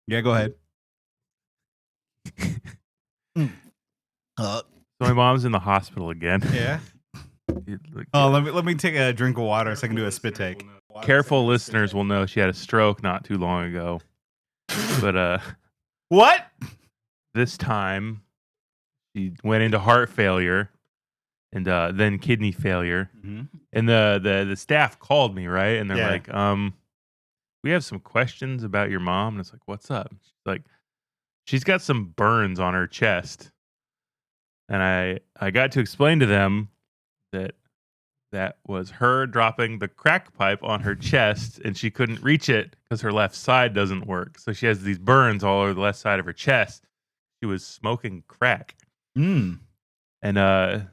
Yeah, go ahead. So my mom's in the hospital again. Yeah. Oh, let me take a drink of water so I can do a spit take. Careful listeners will know she had a stroke not too long ago. But What? this time she went into heart failure and then kidney failure. Mm-hmm. And the staff called me, right? And they're Yeah. like, we have some questions about your mom. And it's like, what's up? She's like, she's got some burns on her chest. And I got to explain to them that was her dropping the crack pipe on her chest, and she couldn't reach it because her left side doesn't work. So she has these burns all over the left side of her chest. She was smoking crack. Mm. And they're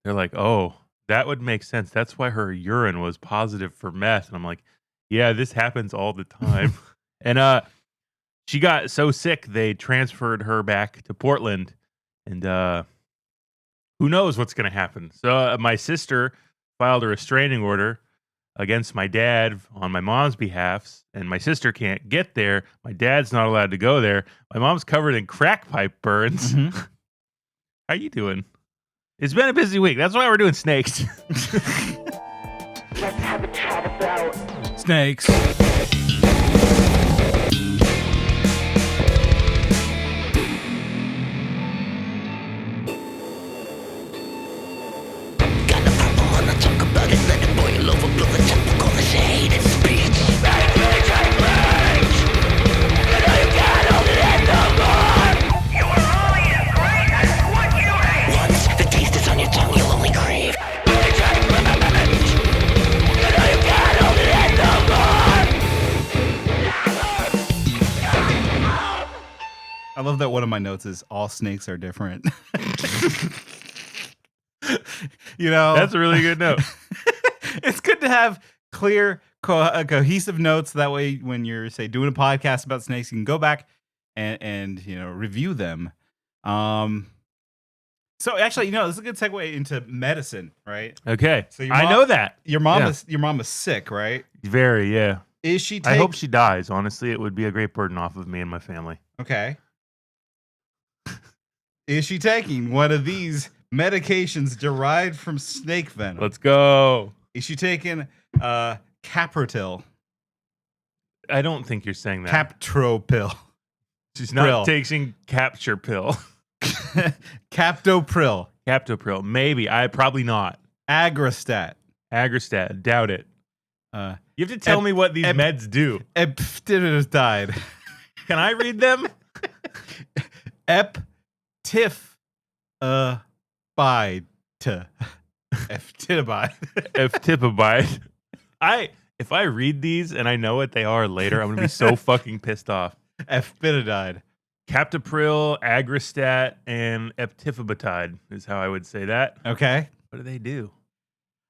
like, oh, that would make sense. That's why her urine was positive for meth. And I'm like, yeah, this happens all the time. And she got so sick, they transferred her back to Portland. And who knows what's going to happen. So my sister filed a restraining order against my dad on my mom's behalf, and my sister can't get there. My dad's not allowed to go there. My mom's covered in crack pipe burns. Mm-hmm. How you doing? It's been a busy week. That's why we're doing snakes. Let's have a chat about Snakes. Got the purple wanna talk about it, let it boil over, blow the temple, call this hate and speech. Once the taste is on your tongue, you'll only crave. I love that one of my notes is all snakes are different. You know, That's a really good note. it's good to have clear, cohesive notes. That way, when you're say doing a podcast about snakes, you can go back and you know review them. So actually, you know, this is a good segue into medicine, right? Okay. So your I mom- know that. Your mom Yeah. is sick, right? Very, yeah. Is she? I hope she dies. Honestly, it would be a great burden off of me and my family. Okay. Is she taking one of these medications derived from snake venom? Let's go. Is she taking Caprotil? I don't think you're saying that. Captropil. She's not Prill. taking capture pill. Captopril. Captopril. Maybe. Probably not. Aggrastat. Aggrastat. Doubt it. Uh, You have to tell me what these meds do. Eptidiide. Can I read them? Eptifabide. Eptidibide. Eftipabide. If I read these and I know what they are later, I'm gonna be so fucking pissed off. Eptidiide. Captopril, Aggrastat, and Eptifibatide is how I would say that. Okay. What do they do?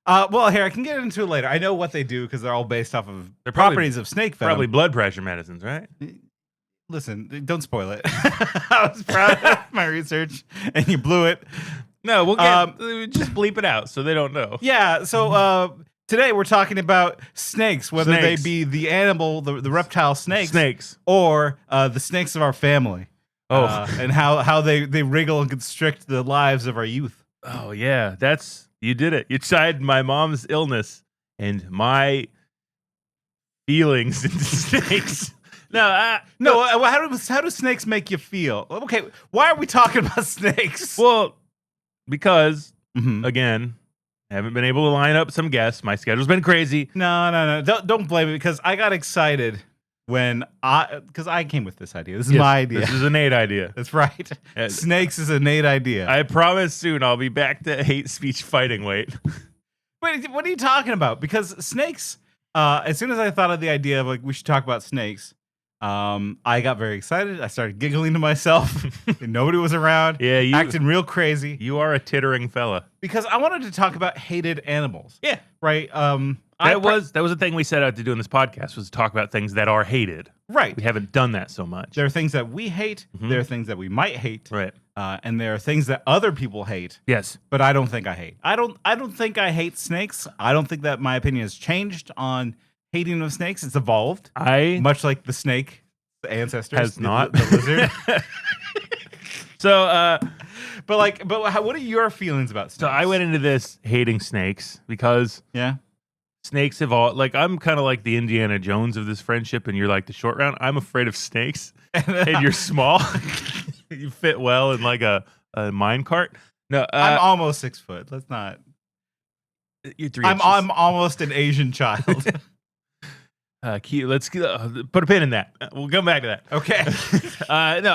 Well, here I can get into it later. I know what they do because they're all based off of They're probably- properties of snake venom. Probably blood pressure medicines, right? Listen, don't spoil it. I was proud of my research, and you blew it. No, we'll get just bleep it out so they don't know. Yeah. So today we're talking about snakes, whether Snakes. they be the animal, the reptile snakes, Snakes. or the snakes of our family. Oh. And how they wriggle and constrict the lives of our youth. Oh yeah, you did it. You tied my mom's illness and my feelings into snakes. No. How do snakes make you feel? Okay, why are we talking about snakes? Well, because Mhm. again, I haven't been able to line up some guests. My schedule's been crazy. No. Don't blame me because I got excited because I came with this idea. This is Yes, my idea. This is a Nate idea. That's right. Yes. Snakes is a Nate idea. I promise soon I'll be back to hate speech fighting weight. Wait, what are you talking about? Because snakes, as soon as I thought of the idea of like we should talk about snakes, I got very excited. I started giggling to myself. And nobody was around. Yeah, you acting real crazy. You are a tittering fella. Because I wanted to talk about hated animals. Yeah. Right. That was a thing we set out to do in this podcast, was to talk about things that are hated. Right. We haven't done that so much. There are things that we hate. Mhm. There are things that we might hate. Right. And there are things that other people hate. Yes. But I don't think I hate. I don't think I hate snakes. I don't think that my opinion has changed on hating of snakes. It's evolved, I much like the snake, the ancestors. has not. The lizard. So, What are your feelings about snakes? so I went into this hating snakes because Yeah. snakes have all like I'm kind of like the Indiana Jones of this friendship, and you're like the short round. I'm afraid of snakes, and you're small. You fit well in like a mine cart. No, I'm almost 6 foot. Let's not. you're 3 I'm inches. I'm almost an Asian child. Cute. Let's put a pin in that. We'll come back to that. Okay. No,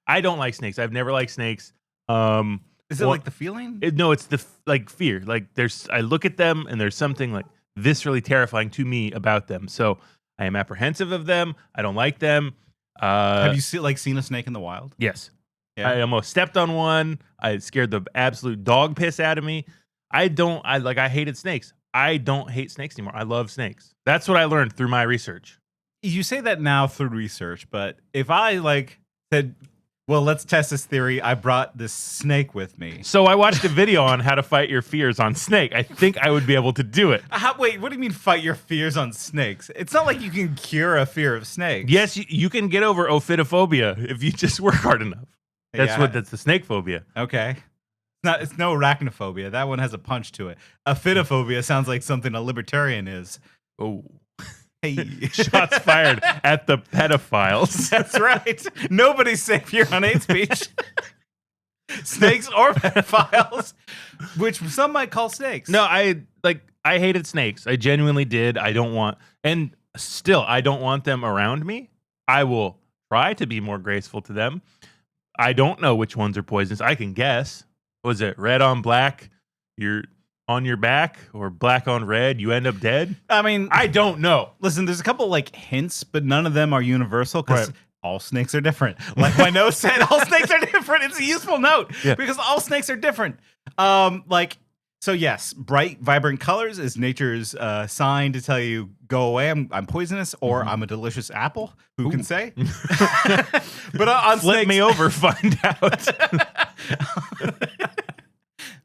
I don't like snakes. I've never liked snakes. Is it Well, like the feeling? No, it's the like fear. Like I look at them and there's something like viscerally terrifying to me about them. So I am apprehensive of them. I don't like them. Have you seen a snake in the wild? Yes. Yeah. I almost stepped on one. I scared the absolute dog piss out of me. I hated snakes. I don't hate snakes anymore. I love snakes. That's what I learned through my research. You say that now through research, but if I said, well, let's test this theory, I brought this snake with me. So I watched a video on how to fight your fears on snake. I think I would be able to do it. Wait, what do you mean fight your fears on snakes? It's not like you can cure a fear of snakes. Yes, you can get over ophidiophobia if you just work hard enough. That's the snake phobia. Okay. It's no arachnophobia. That one has a punch to it. Aphidiophobia sounds like something a libertarian is. Oh. Hey. Shots fired at the pedophiles. That's right. Nobody's safe here on hate speech. Snakes or pedophiles, which some might call snakes. No, I hated snakes. I genuinely did. I don't want them around me. I will try to be more graceful to them. I don't know which ones are poisonous. I can guess. Was it red on black? You're on your back, or black on red, you end up dead? I mean, I don't know. Listen, there's a couple hints, but none of them are universal because Right. all snakes are different. Like my note said, all snakes are different. It's a useful note because all snakes are different. So yes, bright, vibrant colors is nature's sign to tell you, go away, I'm poisonous, or I'm a delicious apple. Who can say? But on Flip snakes, me over, find out.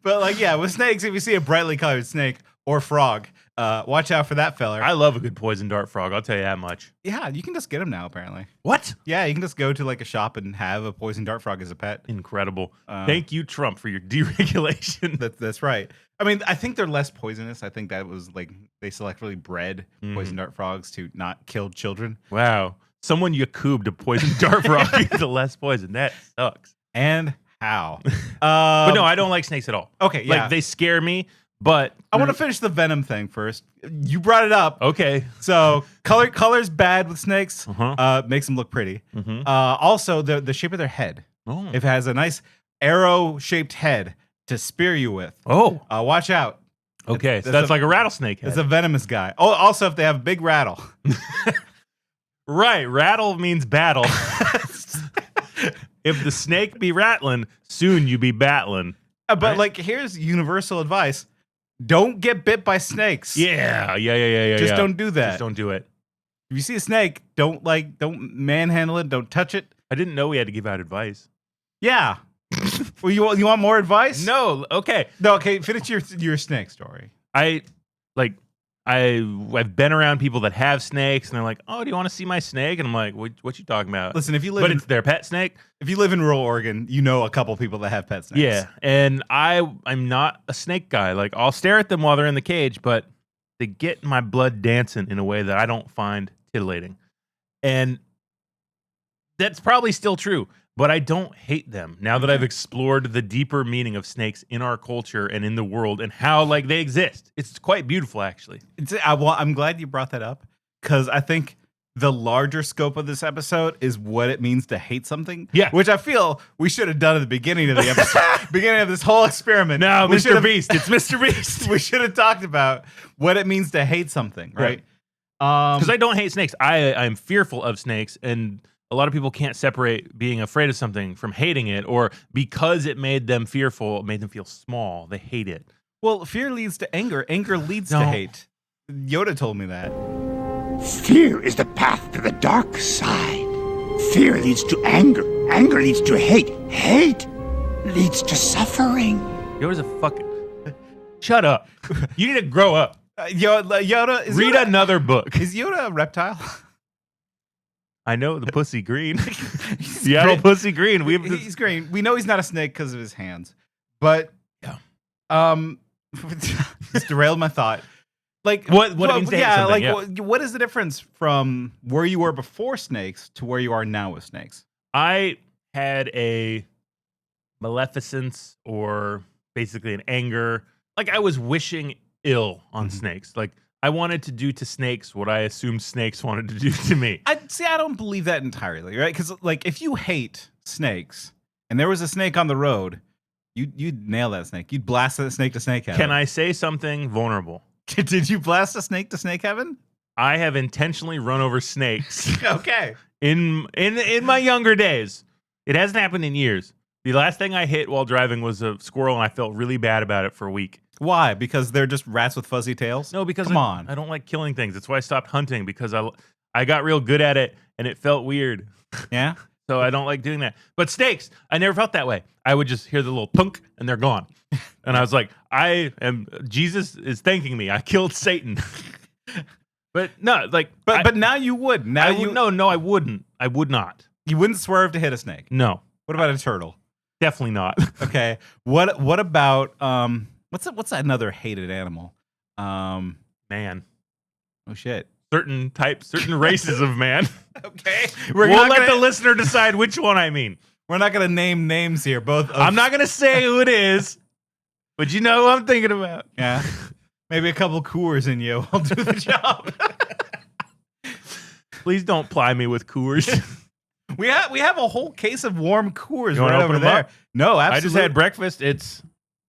But with snakes, if you see a brightly colored snake or frog, watch out for that feller. I love a good poison dart frog, I'll tell you that much. Yeah, you can just get them now, apparently. What? Yeah, you can just go to a shop and have a poison dart frog as a pet. Incredible. Thank you, Trump, for your deregulation. That's right. I mean, I think they're less poisonous. I think that was they selectively bred poison dart frogs to not kill children. Wow. Someone Yakub'd a poison dart frog into less poison. That sucks. And how? But no, I don't like snakes at all. Okay, yeah. They scare me, but I want to finish the venom thing first. You brought it up. okay. So color's bad with snakes. Uh-huh. Makes them look pretty. Mhm. Also, the shape of their head. Oh. If it has a nice arrow-shaped head to spear you with, Oh. watch out. Okay. So that's like a rattlesnake head. It's a venomous guy. Oh, also, if they have a big rattle. Right. Rattle means battle. If the snake be rattling, soon you be battling. But Right. here's universal advice: don't get bit by snakes. Yeah. Just don't do that. Just don't do it. If you see a snake, don't manhandle it. Don't touch it. I didn't know we had to give out advice. Yeah. Well, you want more advice? No. Okay. No. Okay. Finish your snake story. I've been around people that have snakes, and they're like, "Oh, do you want to see my snake?" And I'm like, "What you talking about?" Listen, if you but live it's their pet snake. if you live in rural Oregon, you know a couple people that have pet snakes. Yeah, and I'm not a snake guy. Like, I'll stare at them while they're in the cage, but they get my blood dancing in a way that I don't find titillating, and that's probably still true. But I don't hate them now that I've explored the deeper meaning of snakes in our culture and in the world and how they exist. It's quite beautiful, actually. I'm glad you brought that up because I think the larger scope of this episode is what it means to hate something. Yeah. Which I feel we should have done at the beginning of the episode, beginning of this whole experiment. No, We Mr. should've- Beast. It's Mr. Beast. We should have talked about what it means to hate something, right? Because I don't hate snakes. I'm fearful of snakes, and a lot of people can't separate being afraid of something from hating it, or because it made them fearful, it made them feel small. They hate it. Well, fear leads to anger. Anger leads to No. hate. Yoda told me that. Fear is the path to the dark side. Fear leads to anger. Anger leads to hate. Hate leads to suffering. Yoda's a fucking... Shut up. You need to grow up. Yoda is Read Yoda, another book. Is Yoda a reptile? I know the pussy green. He's Seattle green. pussy green. We have this. He's green. We know he's not a snake because of his hands. But Yeah. just derailed my thought. Like What it means to hate something, what is the difference from where you were before snakes to where you are now with snakes? I had a maleficence or basically an anger. Like I was wishing ill on snakes. Like I wanted to do to snakes what I assumed snakes wanted to do to me. I don't believe that entirely, right? Because like if you hate snakes and there was a snake on the road, you'd nail that snake. You'd blast that snake to snake heaven. Can I say something vulnerable? Did you blast a snake to snake heaven? I have intentionally run over snakes Okay. in my younger days. It hasn't happened in years. The last thing I hit while driving was a squirrel, and I felt really bad about it for a week. Why? Because they're just rats with fuzzy tails? No, because Come on. I don't like killing things. That's why I stopped hunting, because I got real good at it, and it felt weird. Yeah? So I don't like doing that. But snakes, I never felt that way. I would just hear the little tunk, and they're gone. And I was like, Jesus is thanking me. I killed Satan. But no, like, But now you would. Now no, I wouldn't. I would not. You wouldn't swerve to hit a snake. No, What about a turtle? definitely not. Okay. What about what's another hated animal? Man, Oh shit. certain races of man. Okay. We'll let the listener decide which one I mean. We're not gonna name names here. Both. I'm not gonna say who it is, but you know who I'm thinking about. Yeah. Maybe a couple Coors in you. I'll do the job. Please don't ply me with Coors. We have a whole case of warm Coors You wanna right open over them there. up? No, absolutely. I just had breakfast.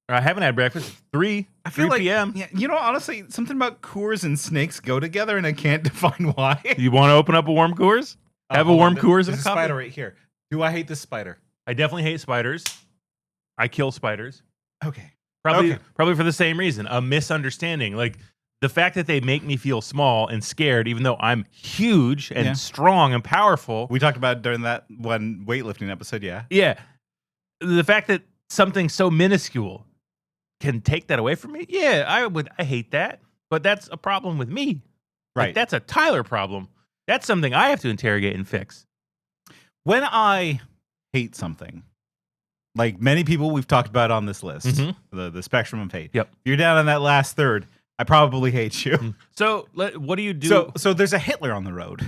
I haven't had breakfast. 3 p.m. Yeah, honestly, something about Coors and snakes go together, and I can't define why. You want to open up a warm Coors? Have a hold warm on. Coors There's and a a spider coffee? right here. Do I hate this spider? I definitely hate spiders. I kill spiders. Okay. Probably Okay. probably for the same reason. A misunderstanding. Like the fact that they make me feel small and scared, even though I'm huge and Yeah. strong and powerful. We talked about it during that one weightlifting episode, yeah. Yeah. The fact that something so minuscule can take that away from me. Yeah, I hate that. But that's a problem with me. Right. Like, that's a Tyler problem. That's something I have to interrogate and fix. When I hate something, like many people we've talked about on this list, Mhm. the spectrum of hate. Yep. If you're down on that last third, I probably hate you. So what do you do? So there's a Hitler on the road,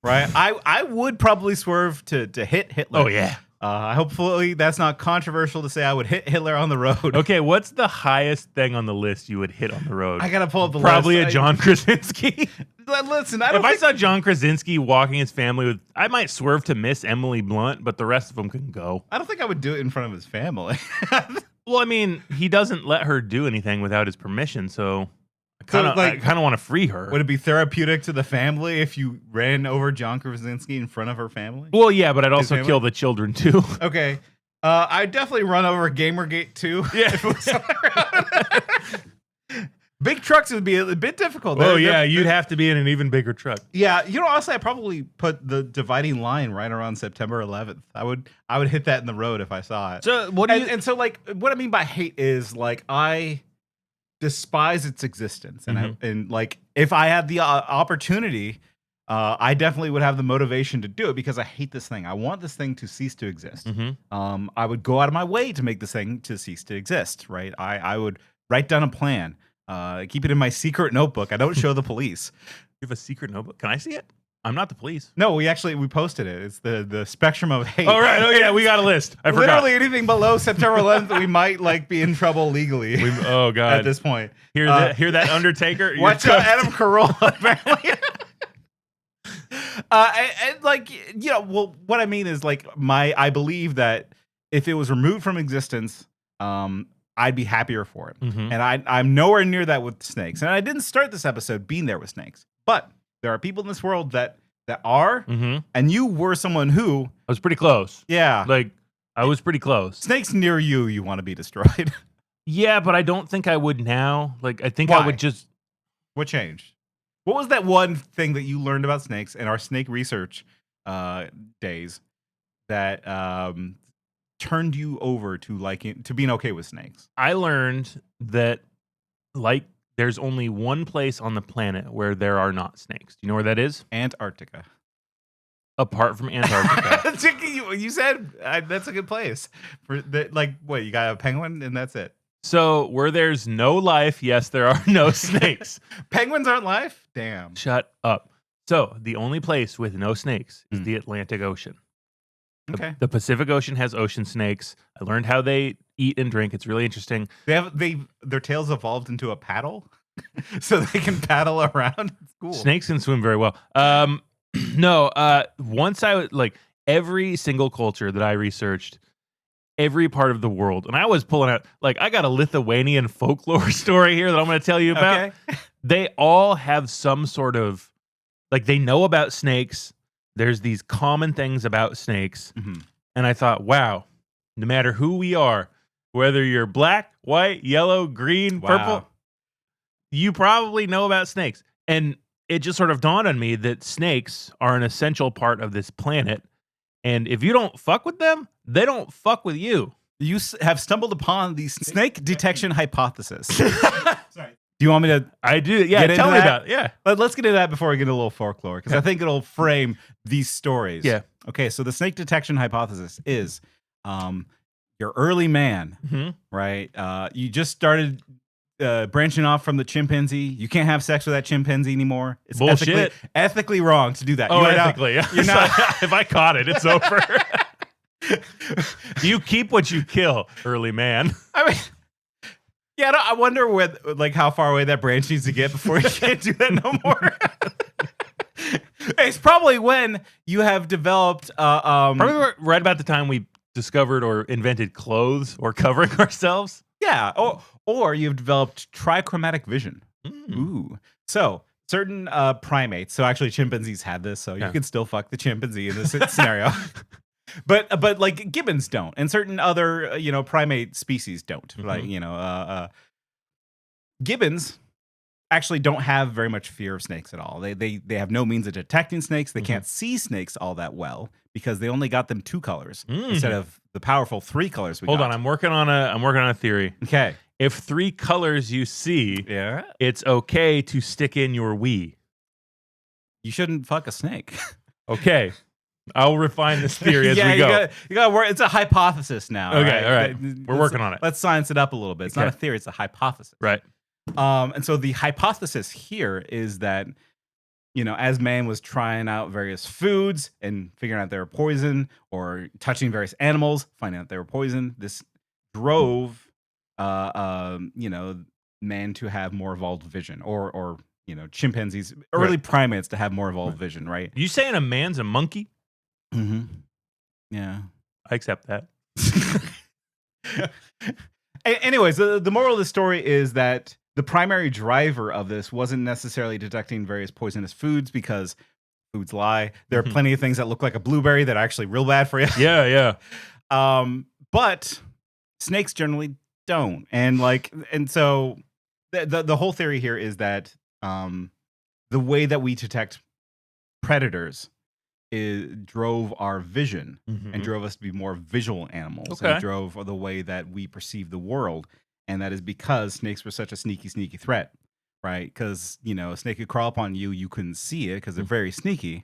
right? I would probably swerve to hit Hitler. Oh yeah. Hopefully that's not controversial to say I would hit Hitler on the road. Okay, what's the highest thing on the list you would hit on the road? I gotta pull up the Probably list. a John Krasinski. Listen, I don't If I think saw John Krasinski walking his family with, I might swerve to miss Emily Blunt, but the rest of them can go. I don't think I would do it in front of his family. Well, I mean, he doesn't let her do anything without his permission, so I So, kind of want to free her. Would it be therapeutic to the family if you ran over John Krasinski in front of her family? Well, yeah, but I'd also family? kill the children too. Okay. I'd definitely run over Gamergate too. Yeah. If it was around. Big trucks would be a bit difficult. Oh yeah, you'd have to be in an even bigger truck. Yeah, honestly, I probably put the dividing line right around September 11th. I would hit that in the road if I saw it. So what do you? And so, like, what I mean by hate is like I despise its existence, and and like if I had the opportunity, I definitely would have the motivation to do it because I hate this thing. I want this thing to cease to exist. I would go out of my way to make this thing to cease to exist. Right? I would write down a plan. Keep it in my secret notebook. I don't show the police. You have a secret notebook? Can I see it? I'm not the police. No, we posted it. It's the spectrum of hate. Oh right. Oh yeah, we got a list. I forgot. Literally anything below September 11th, we might like be in trouble legally. Oh god. At this point, Hear that Undertaker? You're watch out, cooked. Adam Carolla. Apparently. And like well, what I mean is like I believe that if it was removed from existence, I'd be happier for it. Mhm. And I'm nowhere near that with snakes. And I didn't start this episode being there with snakes, but there are people in this world that are, and you were someone who, I was pretty close. yeah, Like I was pretty close. snakes near you want to be destroyed. Yeah, but I don't think I would now. Like I think Why? I would just. What changed? What was that one thing that you learned about snakes in our snake research days that turned you over to being okay with snakes? I learned that, like there's only one place on the planet where there are not snakes. Do you know where that is? Antarctica. Apart from Antarctica. You said that's a good place. Like, what, you got a penguin and that's it? So where there's no life, yes, there are no snakes. Penguins aren't life? Damn. Shut up. So the only place with no snakes is the Atlantic Ocean. Okay. The Pacific Ocean has ocean snakes. I learned how they eat and drink. It's really interesting. Their tails evolved into a paddle, so they can paddle around. It's cool. Snakes can swim very well. Once I was like every single culture that I researched, every part of the world, and I was pulling out like I got a Lithuanian folklore story here that I'm going to tell you about. Okay. They all have some sort of like they know about snakes. There's these common things about snakes. Mm-hmm. And I thought, wow, no matter who we are, whether you're black, white, yellow, green, purple, you probably know about snakes. And it just sort of dawned on me that snakes are an essential part of this planet. And if you don't fuck with them, they don't fuck with you. You have stumbled upon the snake detection hypothesis. Sorry. Do you want me to? I do. Yeah, tell me about it. Yeah. Let's get into that before we get into a little folklore, because I think it'll frame these stories. Yeah. Okay, so the snake detection hypothesis is your early man, right? You just started branching off from the chimpanzee. You can't have sex with that chimpanzee anymore. It's bullshit. Ethically wrong to do that. Oh, ethically. You're not. If I caught it, it's over. You keep what you kill, early man. I mean, yeah, I wonder how far away that branch needs to get before you can't do that no more. It's probably when you have developed. Probably right about the time we discovered or invented clothes or covering ourselves. Yeah, or you've developed trichromatic vision. Ooh, so certain primates. So actually, chimpanzees had this, so you can still fuck the chimpanzee in this scenario. But like gibbons don't, and certain other primate species don't. Like gibbons actually don't have very much fear of snakes at all. They have no means of detecting snakes. They can't see snakes all that well because they only got them 2 colors instead of the powerful 3 colors. Hold on, I'm working on a theory. Okay, if 3 colors you see, yeah, it's okay to stick in your wee. You shouldn't fuck a snake. Okay. I'll refine this theory as we go. You got work. It's a hypothesis now. Okay, all right. We're working on it. Let's science it up a little bit. It's not a theory; it's a hypothesis. Right. And so the hypothesis here is that, as man was trying out various foods and figuring out they were poison, or touching various animals, finding out they were poison, this drove, man to have more evolved vision, or chimpanzees, early primates to have more evolved vision. Right? You saying a man's a monkey? Mm-hmm. Yeah, I accept that. Anyways, the moral of the story is that the primary driver of this wasn't necessarily detecting various poisonous foods, because foods lie. There are plenty of things that look like a blueberry that are actually real bad for you. Yeah. But snakes generally don't. And so the whole theory here is that the way that we detect predators drove our vision and drove us to be more visual animals, and drove the way that we perceive the world. And that is because snakes were such a sneaky threat, right? Because, a snake could crawl up on you, you couldn't see it because they're very sneaky,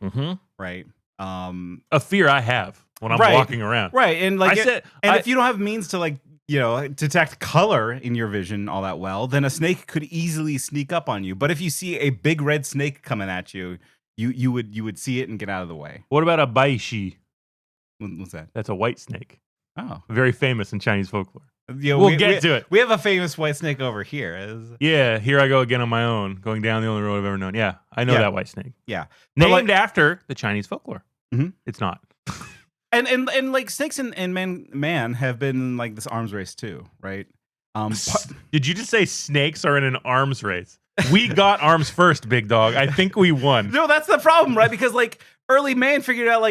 right? A fear I have when I'm walking around. Right. And if you don't have means to detect color in your vision all that well, then a snake could easily sneak up on you. But if you see a big red snake coming at you, you would see it and get out of the way. What about a baishi? What's that? That's a white snake. Oh. Very famous in Chinese folklore. We'll get to it. We have a famous white snake over here. Yeah, here I go again on my own, going down the only road I've ever known. Yeah, I know that white snake. Yeah. Named after the Chinese folklore. It's not. And like snakes and man have been like this arms race too, right? Did you just say snakes are in an arms race? We got arms first, big dog. I think we won. No, that's the problem, right? Because early man figured out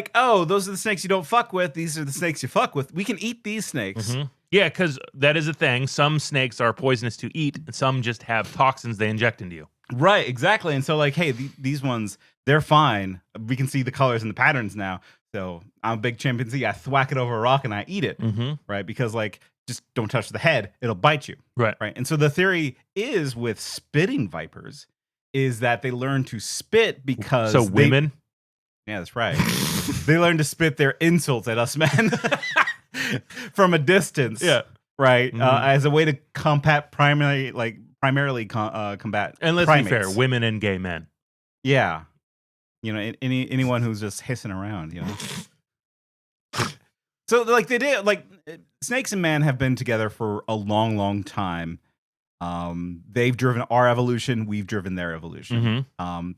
those are the snakes you don't fuck with. These are the snakes you fuck with. We can eat these snakes. Yeah, because that is a thing. Some snakes are poisonous to eat, and some just have toxins they inject into you. Right, exactly. And so hey, these ones, they're fine. We can see the colors and the patterns now. So I'm a big chimpanzee. I thwack it over a rock and I eat it, right? Because just don't touch the head, it'll bite you. Right. Right. And so the theory is with spitting vipers is that they learn to spit because So women. Yeah, that's right. They learn to spit their insults at us men from a distance. Yeah. Right. Mhm. As a way to primarily combat. And let's primates. be fair, women and gay men. Yeah. You know, anyone who's just hissing around, you know. So like they did, like snakes and man have been together for a long, long time. They've driven our evolution. We've driven their evolution. Mm-hmm.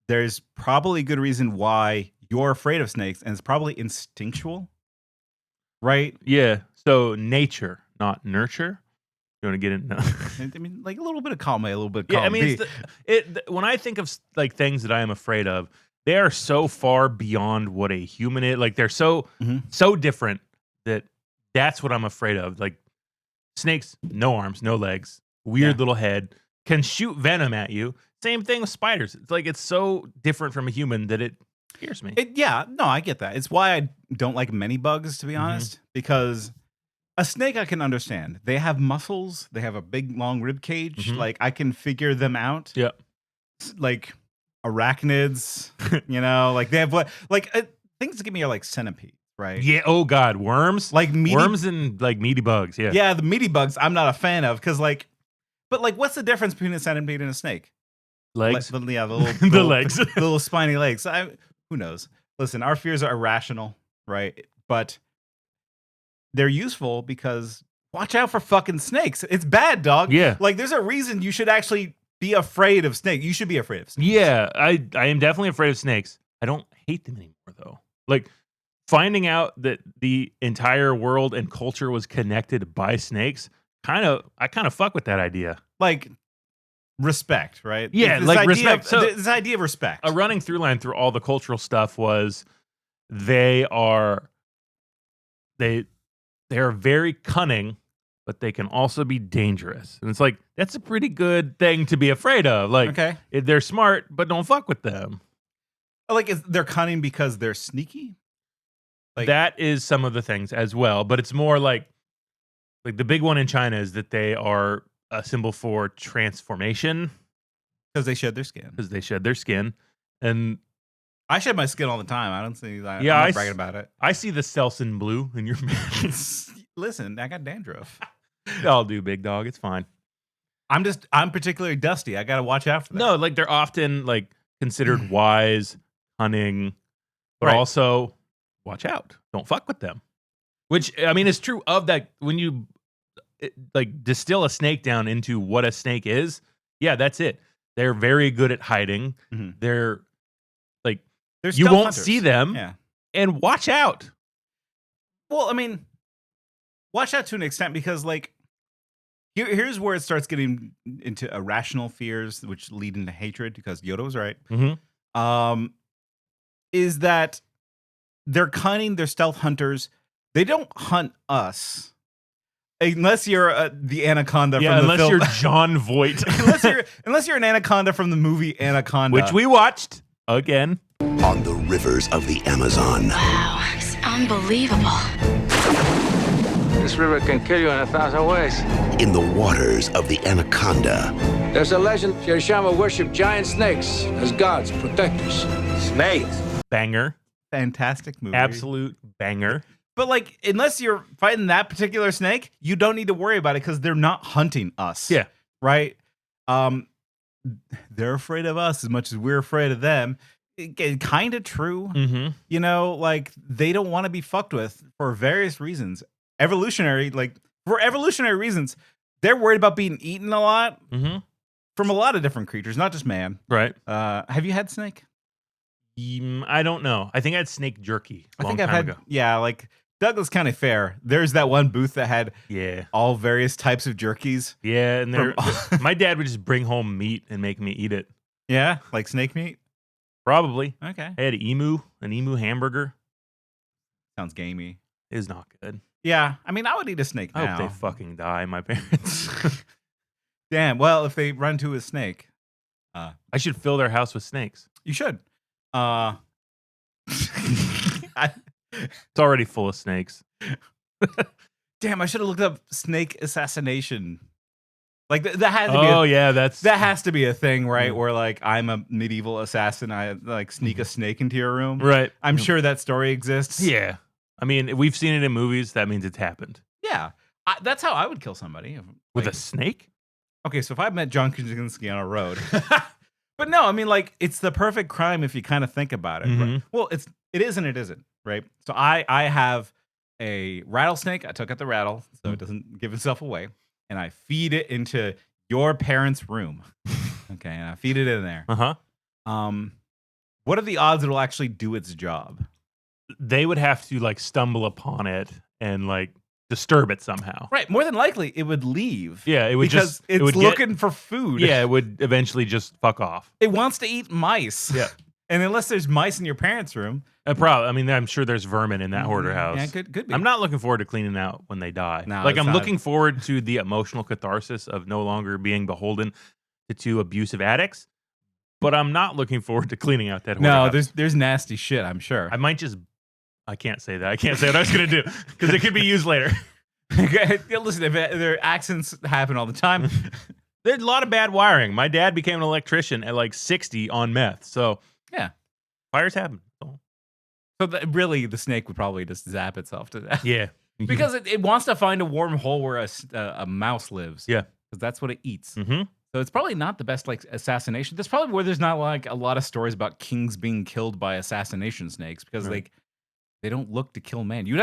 There's probably a good reason why you're afraid of snakes, and it's probably instinctual, right? Yeah. So nature, not nurture. You want to get into? I mean, like a little bit of column A, a little bit of Yeah. column I mean, B. when I think of like things that I am afraid of, they are so far beyond what a human is. Like they're so different that that's what I'm afraid of. Like snakes, no arms, no legs, weird little head, can shoot venom at you. Same thing with spiders. It's like it's so different from a human that it scares me. No, I get that. It's why I don't like many bugs, to be honest, because a snake I can understand. They have muscles. They have a big, long rib cage. Like I can figure them out. Yeah. Like arachnids, you know, like they have what, like things that give me are like centipedes, right? Yeah. Oh God, worms. Like worms and like meaty bugs. Yeah. Yeah, the meaty bugs I'm not a fan of because like, but like, what's the difference between a centipede and a snake? Legs. The little The legs. the little spiny legs. Who knows? Listen, our fears are irrational, right? But they're useful because watch out for fucking snakes. It's bad, dog. Yeah. Like there's a reason you should actually be afraid of snakes. You should be afraid of snakes. Yeah, I am definitely afraid of snakes. I don't hate them anymore though. Like finding out that the entire world and culture was connected by snakes, I kind of fuck with that idea. Like respect, right? Yeah, This like idea respect. Of, So this idea of respect. a running through line through all the cultural stuff was they are very cunning, but they can also be dangerous. And it's like that's a pretty good thing to be afraid of. Like Okay. they're smart, but don't fuck with them. Like they're cunning because they're sneaky. Like That is some of the things as well, but it's more like the big one in China is that they are a symbol for transformation because they shed their skin. because they shed their skin. And I shed my skin all the time. I don't see that. Yeah, I'm I not s- bragging about it. I see the Selsun blue in your Listen, I got dandruff. I'll do, big dog. It's fine. I'm particularly dusty. I got to watch out for that. No, like they're often like considered wise, cunning, but Right. also watch out. Don't fuck with them. Which I mean is true of that when you like distill a snake down into what a snake is. Yeah, that's it. They're very good at hiding. Mhm. They're like They're you stealth won't hunters. see them, Yeah. and watch out. Well, I mean, watch out to an extent because, like, here's where it starts getting into irrational fears, which lead into hatred. Because Yoda was right. Is that they're cunning, they're stealth hunters. They don't hunt us unless you're the anaconda Yeah, from the unless film. you're John Voight, unless you're an anaconda from the movie Anaconda, which we watched again. On the rivers of the Amazon. Wow, it's unbelievable. This river can kill you in 1,000 ways. In the waters of the Anaconda. There's a legend Yerishama worship giant snakes as gods, protectors. Snakes. Banger, fantastic movie, absolute banger. But like, unless you're fighting that particular snake, you don't need to worry about it because they're not hunting us. Yeah. Right. They're afraid of us as much as we're afraid of them. Kind of true. Mm-hmm. You know, like they don't want to be fucked with for various reasons. Evolutionary, like for evolutionary reasons, they're worried about being eaten a lot Mm-hmm. from a lot of different creatures, not just man. Right. Have you had snake? I don't know. I think I had snake jerky. I long think I've time had. ago. Yeah, like Douglas County Fair. There's that one booth that had Yeah. all various types of jerkies. Yeah, and From- my dad would just bring home meat and make me eat it. Yeah, like snake meat. Probably. Okay, I had an emu hamburger. sounds gamey. It is not good. Yeah, I mean, I would eat a snake I now. hope they fucking die, my parents. Damn. Well, if they run to a snake, I should fill their house with snakes. you should. It's already full of snakes. Damn, I should have looked up snake assassination. Like that had to be. Oh yeah, That has to be a thing, right? Where like I'm a medieval assassin, I like sneak a snake into your room. right. I'm sure that story exists. Yeah, I mean, we've seen it in movies. That means it's happened Yeah. That's how I would kill somebody. with Like, a snake. okay, so if I met John Krasinski on a road, but no, I mean like it's the perfect crime if you kind of think about it. Right? Mhm. Well, it is and it isn't, right? So I have a rattlesnake. I took out the rattle so it doesn't give itself away, and I feed it into your parents' room. Okay, and I feed it in there. What are the odds it'll actually do its job? They would have to like stumble upon it and like disturb it somehow. Right, more than likely it would leave. Yeah, it would because just it's it would looking for food. Yeah, it would eventually just fuck off. It wants to eat mice. Yeah. And unless there's mice in your parents' room. Probably. I mean, I'm sure there's vermin in that hoarder house. Yeah, could be. I'm not looking forward to cleaning out when they die. No, like it's I'm not. looking forward to the emotional catharsis of no longer being beholden to two abusive addicts. But I'm not looking forward to cleaning out that hoarder No, house. there's nasty shit, I'm sure. I might just. I can't say that. I can't say what I was going to do because it could be used later. Listen, if their accidents happen all the time. There's a lot of bad wiring. My dad became an electrician at like 60 on meth. So Yeah. fires happen. So really, the snake would probably just zap itself to death. Yeah. Because it wants to find a warm hole where a mouse lives. Yeah. Because that's what it eats. Mm-hmm. So it's probably not the best like assassination. That's probably where there's not like a lot of stories about kings being killed by assassination snakes because Right. like they don't look to kill man. You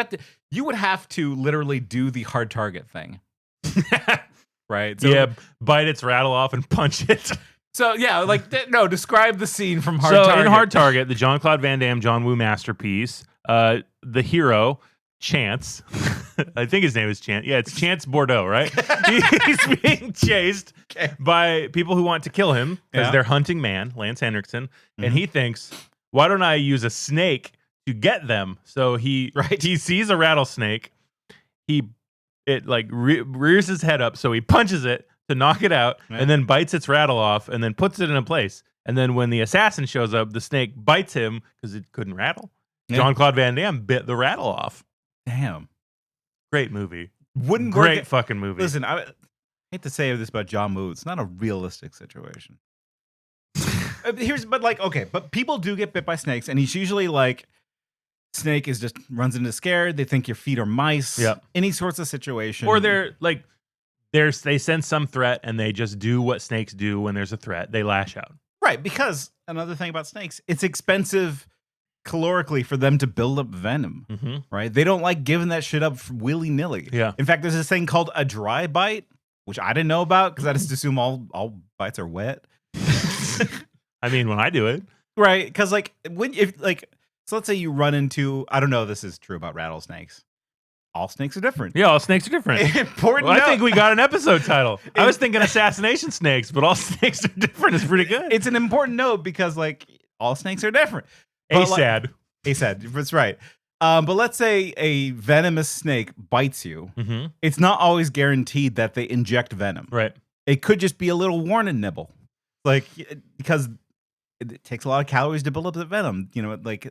would have to literally do the hard target thing. Right? So, yeah, bite its rattle off and punch it. So yeah, like no, describe the scene from Hard So Target. in Hard Target, the Jean-Claude Van Damme, John Woo masterpiece, the hero, Chance, I think his name is Chance. Yeah, it's Chance Bordeaux, right? He's being chased by people who want to kill him because they're hunting man, Lance Henriksen, and he thinks, why don't I use a snake to get them? So he sees a rattlesnake, it like rears his head up, so he punches it to knock it out, and then bites its rattle off, and then puts it in a place. And then when the assassin shows up, the snake bites him because it couldn't rattle. Yeah. Jean-Claude Van Damme bit the rattle off. Damn. Great movie. Wouldn't Great work. fucking movie. Listen, I hate to say this about John Woo. It's not a realistic situation. But people do get bit by snakes, and he's usually like, snake is just runs into scared. They think your feet are mice. Yep. Any sorts of situation. Or they're like, they sense some threat and they just do what snakes do when there's a threat. They lash out. Right, because another thing about snakes, it's expensive calorically for them to build up venom. Mm-hmm. Right? They don't like giving that shit up willy-nilly. Yeah. In fact, there's this thing called a dry bite, which I didn't know about because I just assume all bites are wet. I mean, when I do it. Right, because so let's say you run into, I don't know if this is true about rattlesnakes. All snakes are different. Yeah, all snakes are different. Important. Well, I think we got an episode title. I was thinking assassination snakes, but all snakes are different. It's pretty good. It's an important note because like all snakes are different. But, ASAD. ASAD, that's right. But let's say a venomous snake bites you. Mm-hmm. It's not always guaranteed that they inject venom. Right. It could just be a little warning nibble, like because it takes a lot of calories to build up the venom. You know, like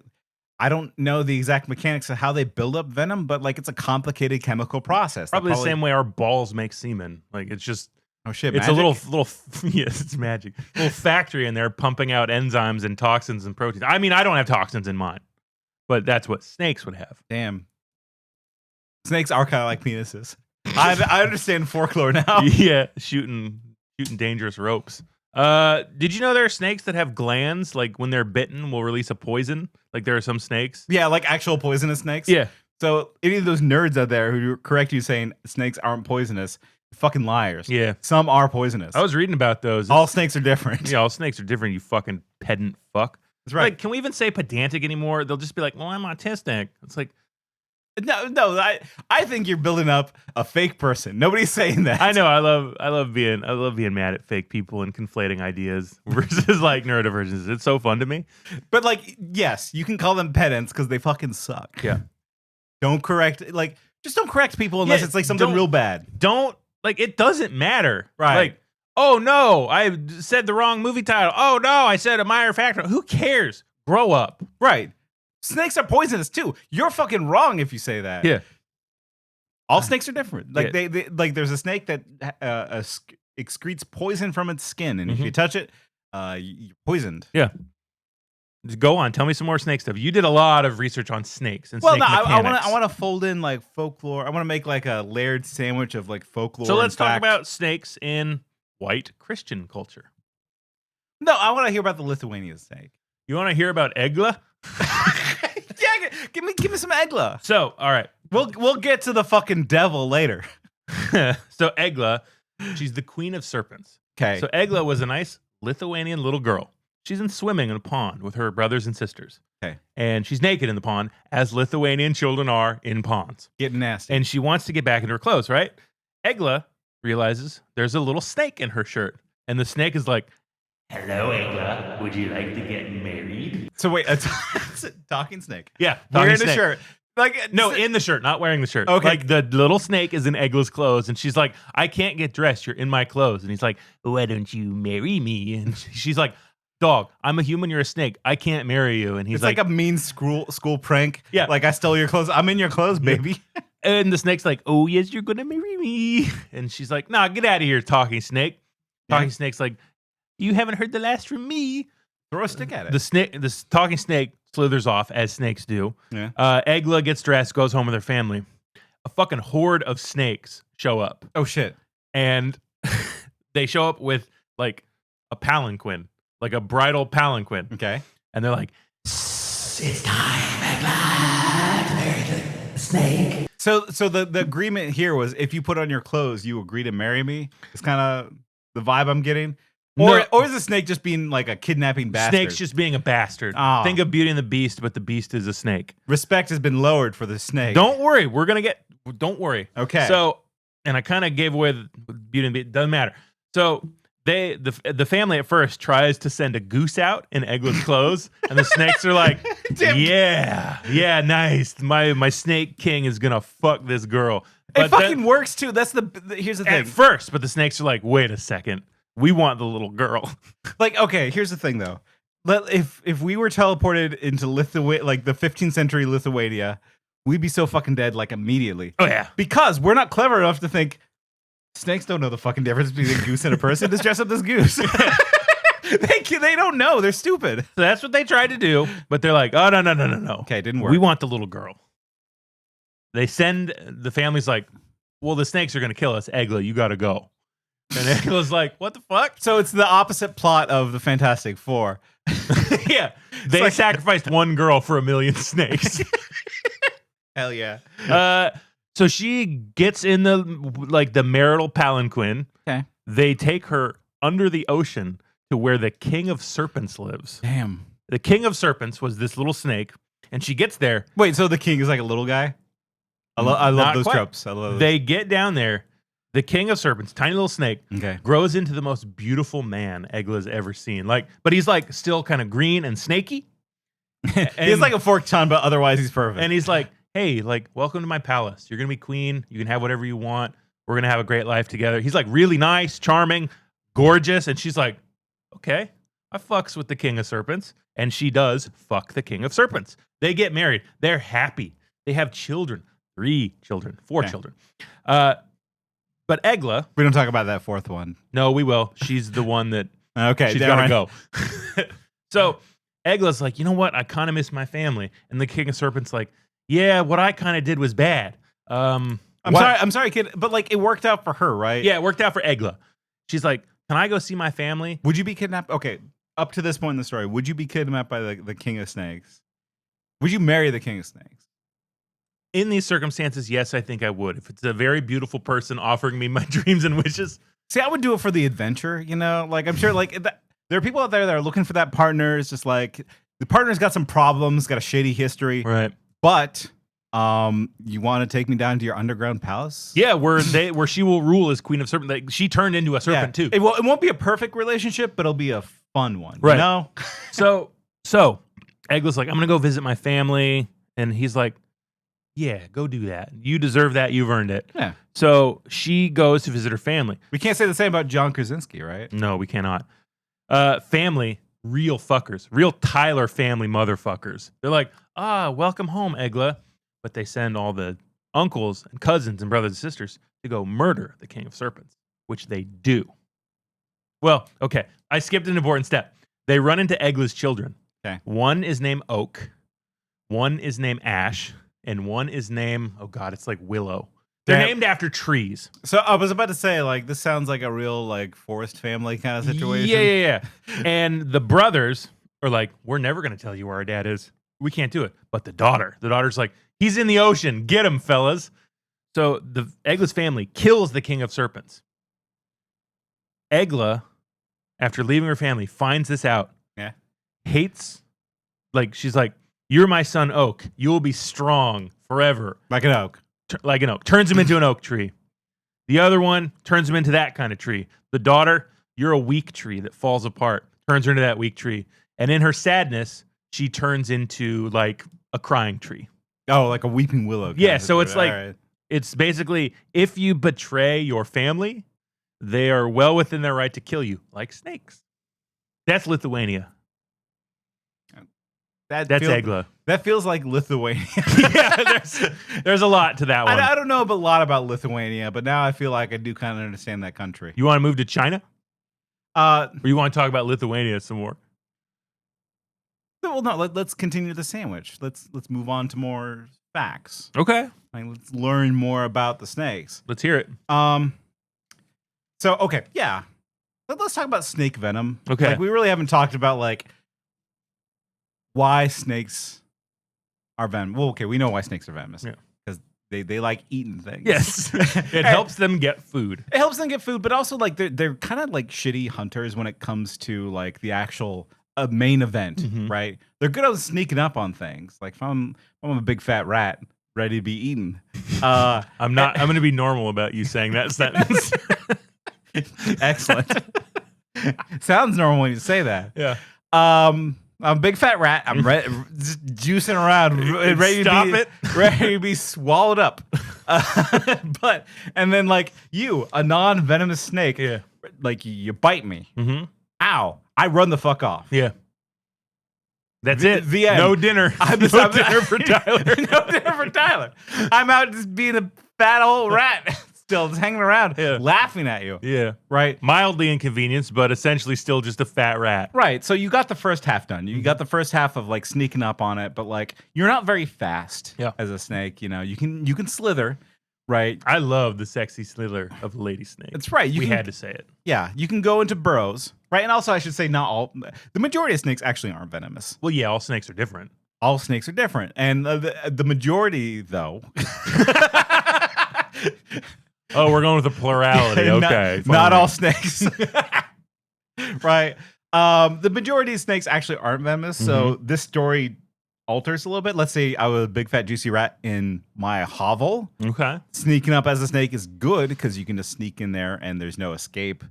I don't know the exact mechanics of how they build up venom, but like it's a complicated chemical process. Probably the same way our balls make semen. Like it's just Oh shit! it's magic? a little yes, it's magic. A little factory in there pumping out enzymes and toxins and proteins. I mean, I don't have toxins in mine, but that's what snakes would have. Damn. Snakes are kind of like penises. I understand folklore now. Yeah, shooting dangerous ropes. Did you know there are snakes that have glands? Like when they're bitten, will release a poison. Like there are some snakes. Yeah, like actual poisonous snakes. Yeah. So any of those nerds out there who correct you saying snakes aren't poisonous, fucking liars. Yeah. Some are poisonous. I was reading about those. All snakes are different. Yeah, all snakes are different, you fucking pedant fuck. That's right. Like, can we even say pedantic anymore? They'll just be like, well, I'm autistic. It's like, No, I think you're building up a fake person. Nobody's saying that. I know, I love being mad at fake people and conflating ideas versus like neurodivergences. It's so fun to me. But like, yes, you can call them pedants because they fucking suck. Yeah. Don't correct just don't correct people unless Yeah, it's like something real bad. Don't like it doesn't matter. Right. Like, oh no, I said the wrong movie title. Oh no, I said a minor factor. Who cares? Grow up. Right. Snakes are poisonous too. You're fucking wrong if you say that. Yeah. All snakes are different. Like Yeah. they like there's a snake that excretes poison from its skin, and if you touch it, you're poisoned. Yeah. Just go on. Tell me some more snake stuff. You did a lot of research on snakes and Well, snake no, I mechanics. want to fold in like folklore. I want to make like a layered sandwich of like folklore. So and let's talk fact. about snakes in white Christian culture. No, I want to hear about the Lithuanian snake. You want to hear about Egla? Yeah, give me some Egla. So, all right. We'll get to the fucking devil later. So Egla, she's the queen of serpents. Okay. So Egla was a nice Lithuanian little girl. She's in swimming in a pond with her brothers and sisters. Okay. And she's naked in the pond, as Lithuanian children are in ponds. Getting nasty. And she wants to get back into her clothes, right? Egla realizes there's a little snake in her shirt. And the snake is like, Hello, Egla. Would you like to get married? So wait, it's a talking snake. yeah, Wearing talking a snake. shirt. Like No, in the shirt, not wearing the shirt. Okay. Like the little snake is in Egla's clothes, and she's like, I can't get dressed. You're in my clothes. And he's like, why don't you marry me? And she's like, dog, I'm a human. You're a snake. I can't marry you. And he's it's like, a mean school prank. Yeah. Like I stole your clothes. I'm in your clothes, baby. and the snake's like, oh, yes, you're going to marry me. And she's like, nah, get out of here, talking snake. Talking snake's like, you haven't heard the last from me. Throw a stick at it. This talking snake slithers off, as snakes do. Yeah. Egla gets dressed, goes home with her family. A fucking horde of snakes show up. Oh shit. And they show up with like a palanquin, like a bridal palanquin. Okay. And they're like, It's time, Egla, to marry the snake. So the agreement here was if you put on your clothes, you agree to marry me. It's kind of the vibe I'm getting. Or is the snake just being like a kidnapping bastard? snake's just being a bastard. Oh. Think of Beauty and the Beast, but the Beast is a snake. Respect has been lowered for the snake. Don't worry. Don't worry. Okay. So, and I kind of gave away the Beauty and the Beast. Doesn't matter. So the family at first tries to send a goose out in Egla's clothes, and the snakes are like, yeah, nice. My snake king is gonna fuck this girl. it fucking works too. That's here's the thing. At first, but the snakes are like, wait a second. We want the little girl. Like, okay, here's the thing though. If we were teleported into like the 15th century Lithuania, we'd be so fucking dead like immediately. Oh yeah. Because we're not clever enough to think snakes don't know the fucking difference between a goose and a person. Just dress up this goose. They don't know. They're stupid. So that's what they tried to do, but they're like, oh no. Okay, didn't work. We want the little girl. They send the family's like, well, the snakes are gonna kill us. Egla, you gotta go. And Egla's like, what the fuck? So it's the opposite plot of the Fantastic Four. Yeah. They like- sacrificed one girl for 1,000,000 snakes. Hell yeah. So she gets in the marital palanquin. Okay. They take her under the ocean to where the king of serpents lives. Damn. The king of serpents was this little snake, and she gets there. Wait, so the king is like a little guy? I love Not those quite. tropes. I love those. They get down there. The king of serpents, tiny little snake, Okay. grows into the most beautiful man Egla's ever seen. But he's like still kind of green and snaky. He's like a forked tongue, but otherwise he's perfect. And he's like, hey, like, welcome to my palace. You're going to be queen. You can have whatever you want. We're going to have a great life together. He's like really nice, charming, gorgeous. And she's like, okay, I fucks with the king of serpents. And she does fuck the king of serpents. They get married. They're happy. They have children. 3 children, 4 Okay. children. But Egla, we don't talk about that fourth one. no, we will. She's the one that Okay. she's damn got to right. go. So Egla's like, you know what? I kind of miss my family. And the king of serpents like, yeah, what I kind of did was bad. I'm sorry, kid, but like it worked out for her, right? Yeah, it worked out for Egla. She's like, can I go see my family? Would you be kidnapped? Okay, up to this point in the story, would you be kidnapped by the king of snakes? Would you marry the king of snakes? In these circumstances, yes, I think I would. If it's a very beautiful person offering me my dreams and wishes. See, I would do it for the adventure, you know? Like, I'm sure, like, there are people out there that are looking for that partner. It's just like, the partner's got some problems, got a shady history. Right. But, you want to take me down to your underground palace? Yeah, where she will rule as queen of serpent. Like, she turned into a serpent too. It won't be a perfect relationship, but it'll be a fun one. Right. You know? So Egla's like, I'm gonna go visit my family, and he's like, yeah, go do that. You deserve that. You've earned it. Yeah. So she goes to visit her family. We can't say the same about John Krasinski, right? No, we cannot. Family, real fuckers, real Tyler family motherfuckers. They're like, welcome home, Egla. But they send all the uncles and cousins and brothers and sisters to go murder the king of serpents, which they do. Well, okay, I skipped an important step. They run into Egla's children. Okay. One is named Oak, one is named Ash, and one is named, oh God, it's like Willow. They're named after trees. So I was about to say, like, this sounds like a real, like, forest family kind of situation. Yeah. And the brothers are like, we're never going to tell you where our dad is. We can't do it. But the daughter's like, he's in the ocean. Get him, fellas. So the Egla's family kills the king of serpents. Egla, after leaving her family, finds this out. Yeah. Hates, like, she's like, you're my son, Oak. You will be strong forever. Like an oak. Like an oak. Turns him into an oak tree. The other one turns him into that kind of tree. The daughter, you're a weak tree that falls apart. Turns her into that weak tree. And in her sadness, she turns into like a crying tree. Oh, like a weeping willow. Yeah, so it's like, right. It's basically, if you betray your family, they are well within their right to kill you, like snakes. That's Lithuania. That's Egla. That feels like Lithuania. Yeah, there's a lot to that one. I don't know a lot about Lithuania, but now I feel like I do kind of understand that country. You want to move to China? Or you want to talk about Lithuania some more? Well, no. Let's continue the sandwich. Let's move on to more facts. Okay. Like, let's learn more about the snakes. Let's hear it. So okay, yeah. Let's talk about snake venom. Okay. Like, we really haven't talked about like why snakes are venomous. Well, okay, we know why snakes are venomous. Yeah. Because they like eating things. Yes. It helps them get food. It helps them get food, but also like they're kind of like shitty hunters when it comes to like the actual main event, right? They're good at sneaking up on things. Like if I'm a big fat rat ready to be eaten. I'm going to be normal about you saying that sentence. Excellent. Sounds normal when you say that. Yeah. I'm a big fat rat. I'm just juicing around, ready to be swallowed up. And then like you, a non-venomous snake, Yeah. like you bite me. Mm-hmm. Ow! I run the fuck off. Yeah. That's it. The end. No dinner. I'm no dinner for Tyler. No dinner for Tyler. I'm out just being a fat old rat, still just hanging around, laughing at you. Yeah. Right. Mildly inconvenienced, but essentially still just a fat rat. Right. So you got the first half done. You got the first half of like sneaking up on it, but like you're not very fast as a snake. You know, you can slither. Right. I love the sexy slither of the lady snake. That's right. We had to say it. Yeah. You can go into burrows. Right. And also, I should say, not all. The majority of snakes actually aren't venomous. Well, yeah, all snakes are different. All snakes are different. And the majority, though. Oh, we're going with the plurality. Okay. Not all snakes. Right. The majority of snakes actually aren't venomous. So this story alters a little bit. Let's say I was a big fat juicy rat in my hovel. Okay. Sneaking up as a snake is good because you can just sneak in there and there's no escape.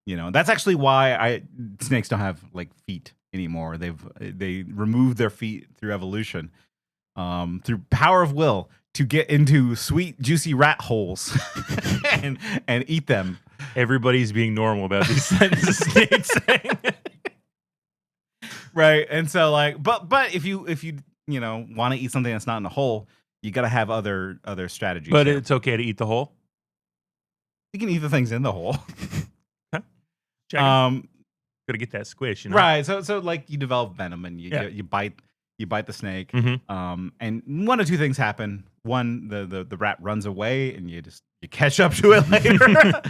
You know, that's actually why snakes don't have like feet anymore. They removed their feet through evolution, through power of will to get into sweet juicy rat holes and eat them. Everybody's being normal about these sentences snakes saying. Right. And so like, but if you want to eat something that's not in a hole, you got to have other strategies. But there. it's okay to eat the whole. You can eat the things in the hole. Gotta get that squish, you know? Right. So like you develop venom and you bite the snake. And one of two things happen. One, the rat runs away and you catch up to it later.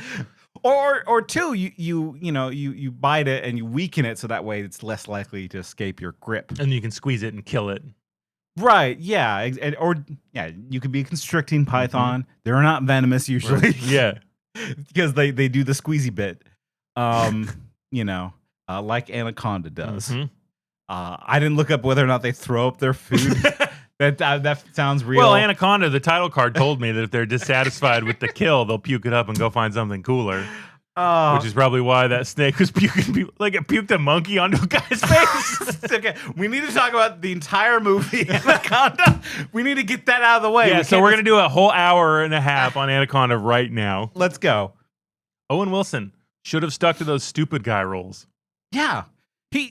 Or two, you bite it and you weaken it so that way it's less likely to escape your grip. And you can squeeze it and kill it. Right, yeah. You could be a constricting python. They're not venomous usually. Right. Yeah. Because they do the squeezy bit. Like anaconda does. I didn't look up whether or not they throw up their food. That sounds real. Well, anaconda, the title card told me that if they're dissatisfied with the kill, they'll puke it up and go find something cooler. Which is probably why that snake was puking people. Like it puked a monkey onto a guy's face. Okay, we need to talk about the entire movie Anaconda. We need to get that out of the way. Yeah, so we're going to do a whole hour and a half on Anaconda right now. Let's go. Owen Wilson should have stuck to those stupid guy roles. Yeah. He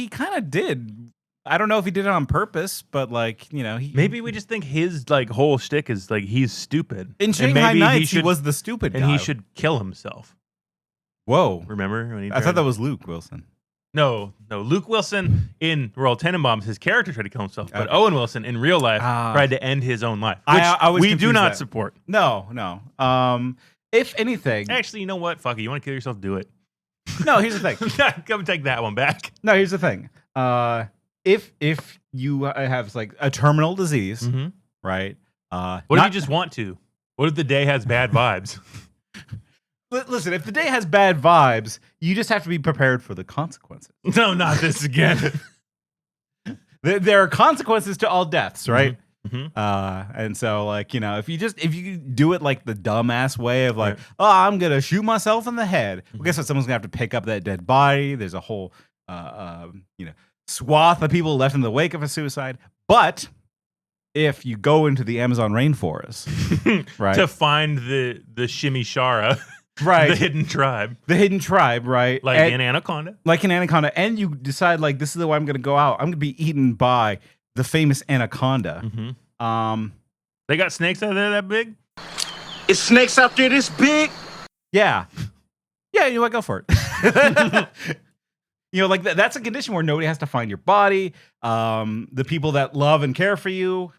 kind of did I don't know if he did it on purpose, but like, Maybe we just think his like whole shtick is like he's stupid. in And Shanghai maybe Nights he was the stupid and guy. he should kill himself. Whoa. Remember when he I thought that was Luke Wilson. No. Luke Wilson in Royal Tenenbaums, his character tried to kill himself, but Okay. Owen Wilson in real life tried to end his own life, which I was we do confused not that. support. No. If anything, Actually, you know what? Fuck it. You want to kill yourself? Do it. no. Here's the thing. Come take that one back. No, here's the thing. If you have like a terminal disease, Mm-hmm. right? What if you just want to? What if the day has bad vibes? Listen, if the day has bad vibes, you just have to be prepared for the consequences. No, not this again. There are consequences to all deaths, right? Mm-hmm. And so, like, if you do it like the dumbass way of like, oh, I'm gonna shoot myself in the head. Well, guess what? Someone's gonna have to pick up that dead body. There's a whole, swath of people left in the wake of a suicide. But if you go into the Amazon rainforest, right, to find the Shimishara, right, the hidden tribe, right, like and, an anaconda, and you decide like this is the way I'm gonna go out. I'm gonna be eaten by the famous anaconda. Mm-hmm. They got snakes out there that big? Is snakes out there this big? Yeah. Yeah, you know what? Go for it. Like that's a condition where nobody has to find your body. The people that love and care for you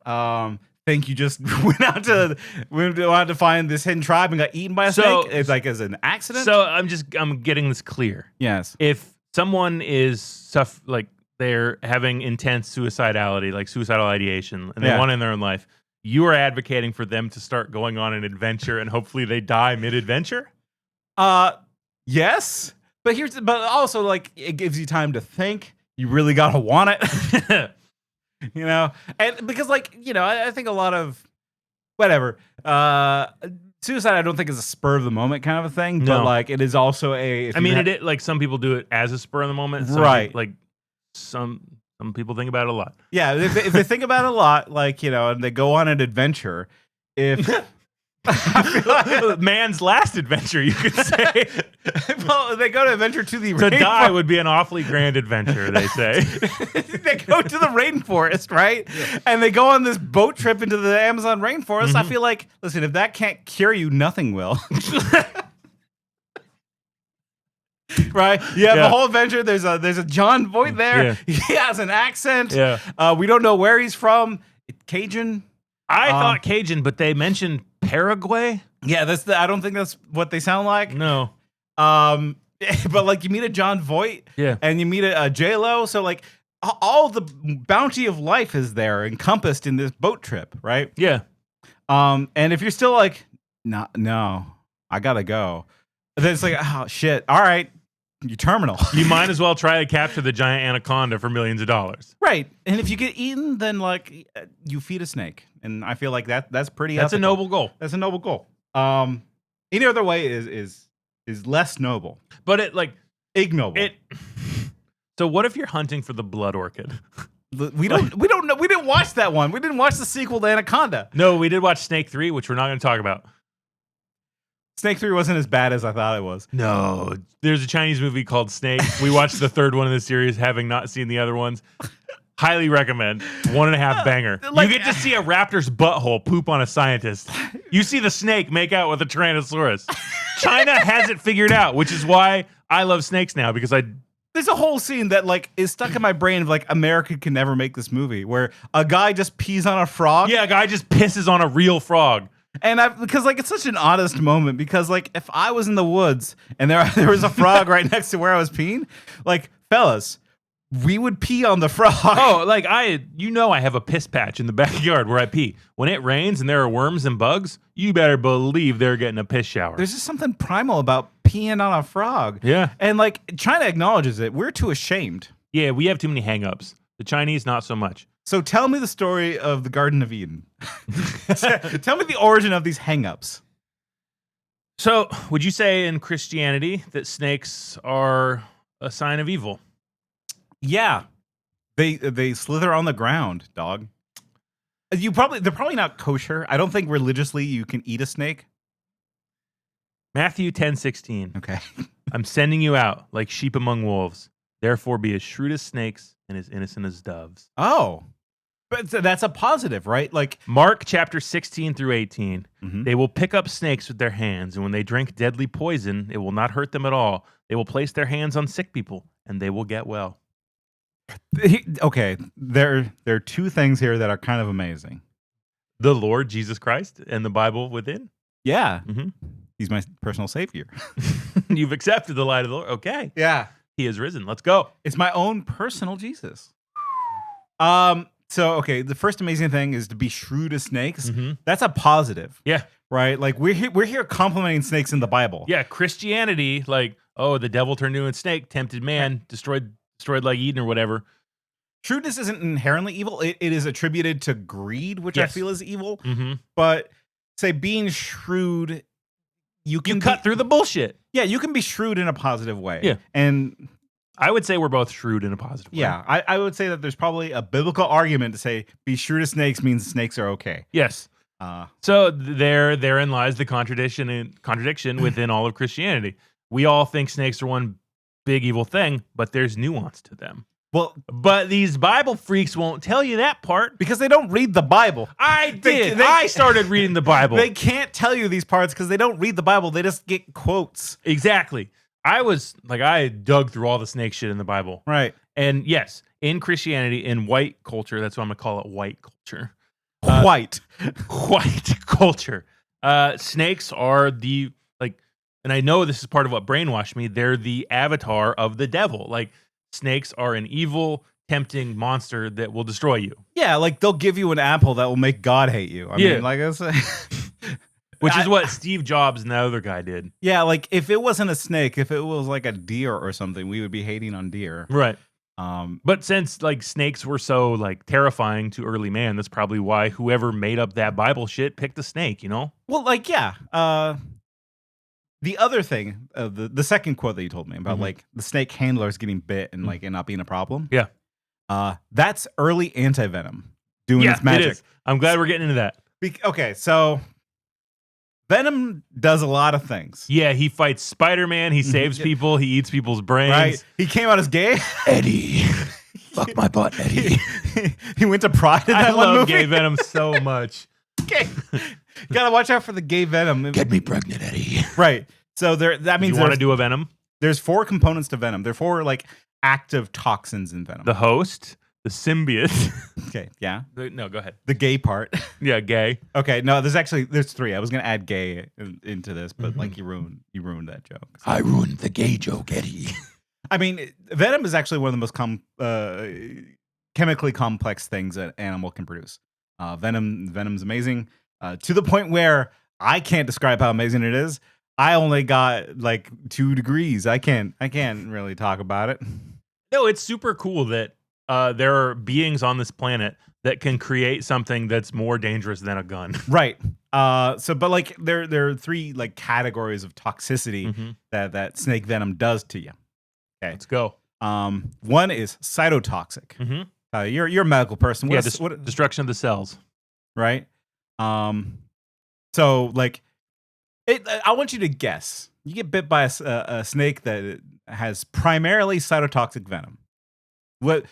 think you just went out to find this hidden tribe and got eaten by a snake. It's like as an accident. So I'm getting this clear. Yes. If someone is like they're having intense suicidality, like suicidal ideation, and they want to end their own life, you are advocating for them to start going on an adventure and hopefully they die mid-adventure? Yes. But also like it gives you time to think. You really gotta want it. And because like, I think a lot of whatever, suicide I don't think is a spur of the moment kind of a thing, but like it is also it like some people do it as a spur of the moment. Right. Like some people think about it a lot. Yeah, if they think about it a lot, like, and they go on an adventure, if man's last adventure, you could say. Well, they go to adventure to the To die would be an awfully grand adventure, they say. They go to the rainforest, right? Yeah. And they go on this boat trip into the Amazon rainforest. Mm-hmm. I feel like, listen, if that can't cure you, nothing will. Right? You have the whole adventure. There's a John Voight there. Yeah. He has an accent. Yeah. We don't know where he's from. Cajun. I thought Cajun, but they mentioned Paraguay. Yeah, I don't think that's what they sound like. No. But like you meet a John Voight, and you meet a J-Lo, so like all the bounty of life is there encompassed in this boat trip, right? Yeah. And if you're still like, no, I gotta go, then it's like, oh shit, all right, you're terminal. You might as well try to capture the giant anaconda for millions of dollars. Right. And if you get eaten, then like you feed a snake. And I feel like that's pretty That's ethical. a noble goal. That's a noble goal. Any other way is less noble. But it like ignoble. So what if you're hunting for the blood orchid? We don't know. We didn't watch that one. We didn't watch the sequel to Anaconda. No, we did watch Snake 3, which we're not going to talk about. Snake 3 wasn't as bad as I thought it was. No. There's a Chinese movie called Snake. We watched the third one in the series, having not seen the other ones. Highly recommend. 1.5 banger. Like, you get to see a raptor's butthole poop on a scientist. You see the snake make out with a Tyrannosaurus. China has it figured out, which is why I love snakes now, because there's a whole scene that like is stuck in my brain of like America can never make this movie where a guy just pees on a frog. Yeah, a guy just pisses on a real frog. And because like it's such an honest moment, because like if I was in the woods and there was a frog right next to where I was peeing, like fellas, we would pee on the frog. Oh, like I have a piss patch in the backyard where I pee. When it rains and there are worms and bugs, you better believe they're getting a piss shower. There's just something primal about peeing on a frog. Yeah. And like China acknowledges it. We're too ashamed. Yeah, we have too many hang-ups. The Chinese, not so much. So tell me the story of the Garden of Eden. Tell me the origin of these hang-ups. So, would you say in Christianity that snakes are a sign of evil? Yeah. They slither on the ground, dog. They're probably not kosher. I don't think religiously you can eat a snake. Matthew 10:16. Okay. I'm sending you out like sheep among wolves. Therefore be as shrewd as snakes and as innocent as doves. Oh, but that's a positive, right? Like, Mark chapter 16 through 18. Mhm. They will pick up snakes with their hands, and when they drink deadly poison, it will not hurt them at all. They will place their hands on sick people, and they will get well. okay, there are two things here that are kind of amazing. The Lord Jesus Christ and the Bible within. Yeah, Mhm. he's my personal savior. You've accepted the light of the Lord. Okay. Yeah, He is risen. Let's go. it's my own personal Jesus. So okay, the first amazing thing is to be shrewd as snakes. Mhm. That's a positive, Yeah. right? Like we're here complimenting snakes in the Bible. Yeah. Christianity, like, oh, the devil turned into a snake, tempted man, destroyed like Eden or whatever. Shrewdness isn't inherently evil. It is attributed to greed, which I Yes. feel is evil. Mm-hmm. But say being shrewd, you can You cut through the bullshit. Yeah, you can be shrewd in a positive way. Yeah. And I would say we're both shrewd in a positive way. yeah, I would say that there's probably a biblical argument to say be shrewd as snakes means snakes are okay. Yes. So therein lies the contradiction within all of Christianity. We all think snakes are one big evil thing, but there's nuance to them. Well, But these Bible freaks won't tell you that part. because they don't read the Bible. I did. They- I started reading the Bible. They can't tell you these parts because they don't read the Bible. They just get quotes. Exactly. I dug through all the snake shit in the Bible. Right. And yes, in Christianity, in white culture, that's what I'm going to call it, white culture. White. White culture. Snakes are the, like, and I know this is part of what brainwashed me, they're the avatar of the devil. Like, snakes are an evil, tempting monster that will destroy you. Yeah, like they'll give you an apple that will make God hate you. I Yeah. mean, like I said. Which is what Steve Jobs and the other guy did. Yeah, like if it wasn't a snake, if it was like a deer or something, we would be hating on deer. Right. Um, But since like snakes were so like terrifying to early man, that's probably why whoever made up that Bible shit picked a snake, you know? well, like yeah. The other thing, the second quote that you told me about, Mhm. like the snake handlers getting bit and like it not being a problem. Yeah. That's early antivenom doing its magic. it is. I'm glad we're getting into that. Okay, so venom does a lot of things. Yeah, he fights Spider-Man, he saves people, he eats people's brains. Right? He came out as gay. Eddie. Fuck my butt, Eddie. He went to Pride in I that one love movie. gay Venom so much. Gay. Gotta watch out for the gay venom. Get me pregnant, Eddie. Right. So that means You want to do a Venom? there's 4 components to venom. There are 4 like active toxins in venom. The host, the symbiote. Okay, yeah. No, go ahead. The gay part. Yeah, gay. Okay, no, there's 3. I was gonna add gay into this, but like you ruined that joke. I ruined the gay joke, Eddie. I mean, venom is actually one of the most chemically complex things that animal can produce. Venom's amazing to the point where I can't describe how amazing it is. I only got like 2 degrees. I can't really talk about it. No, it's super cool that there are beings on this planet that can create something that's more dangerous than a gun. Right. But like there are 3 like categories of toxicity Mhm. that snake venom does to you. Okay. Let's go. One is cytotoxic. Mm-hmm. You're a medical person. Yeah, What destruction of the cells. right? So like, I want you to guess. You get bit by a snake that has primarily cytotoxic venom. What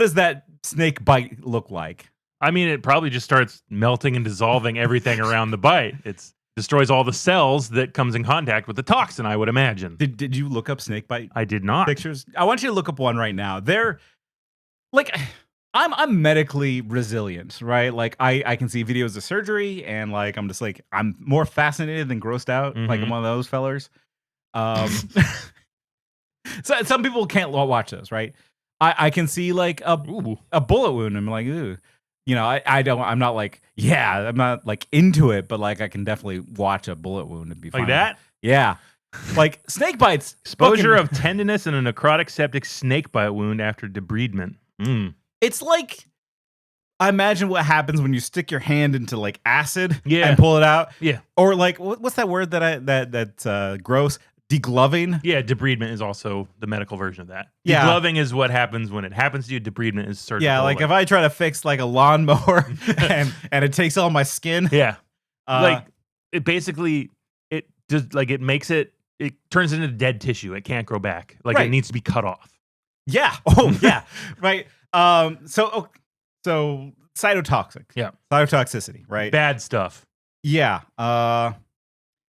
does that snake bite look like? I mean, it probably just starts melting and dissolving everything around the bite. It destroys all the cells that comes in contact with the toxin, I would imagine. Did you look up snake bite I did not. pictures? I want you to look up one right now. They're like, I'm medically resilient, right? Like I can see videos of surgery and like I'm just like I'm more fascinated than grossed out. Like I'm Mhm. one of those fellers. So some people can't watch those, right? I can see like a bullet wound. I'm like, ooh. You know, I'm not like, yeah, I'm not like into it, but like I can definitely watch a bullet wound and be Like fine. that? Yeah. Like snake bites. Exposure fucking- of tenderness and a necrotic septic snake bite wound after debridement. It's like, I imagine what happens when you stick your hand into like acid Yeah. and pull it out. Yeah. Or like, what's that word that's gross? Degloving. Yeah, debridement is also the medical version of that. Yeah. Degloving is what happens when it happens to you. Debridement is surgical. Yeah, like if I try to fix like a lawnmower and it takes all my skin. Yeah. uh, Like it basically it just like it makes it turns into dead tissue. It can't grow back. Like Right. it needs to be cut off. Yeah. Oh, yeah. Right. So cytotoxic. Yeah. Cytotoxicity. Right. Bad stuff. Yeah.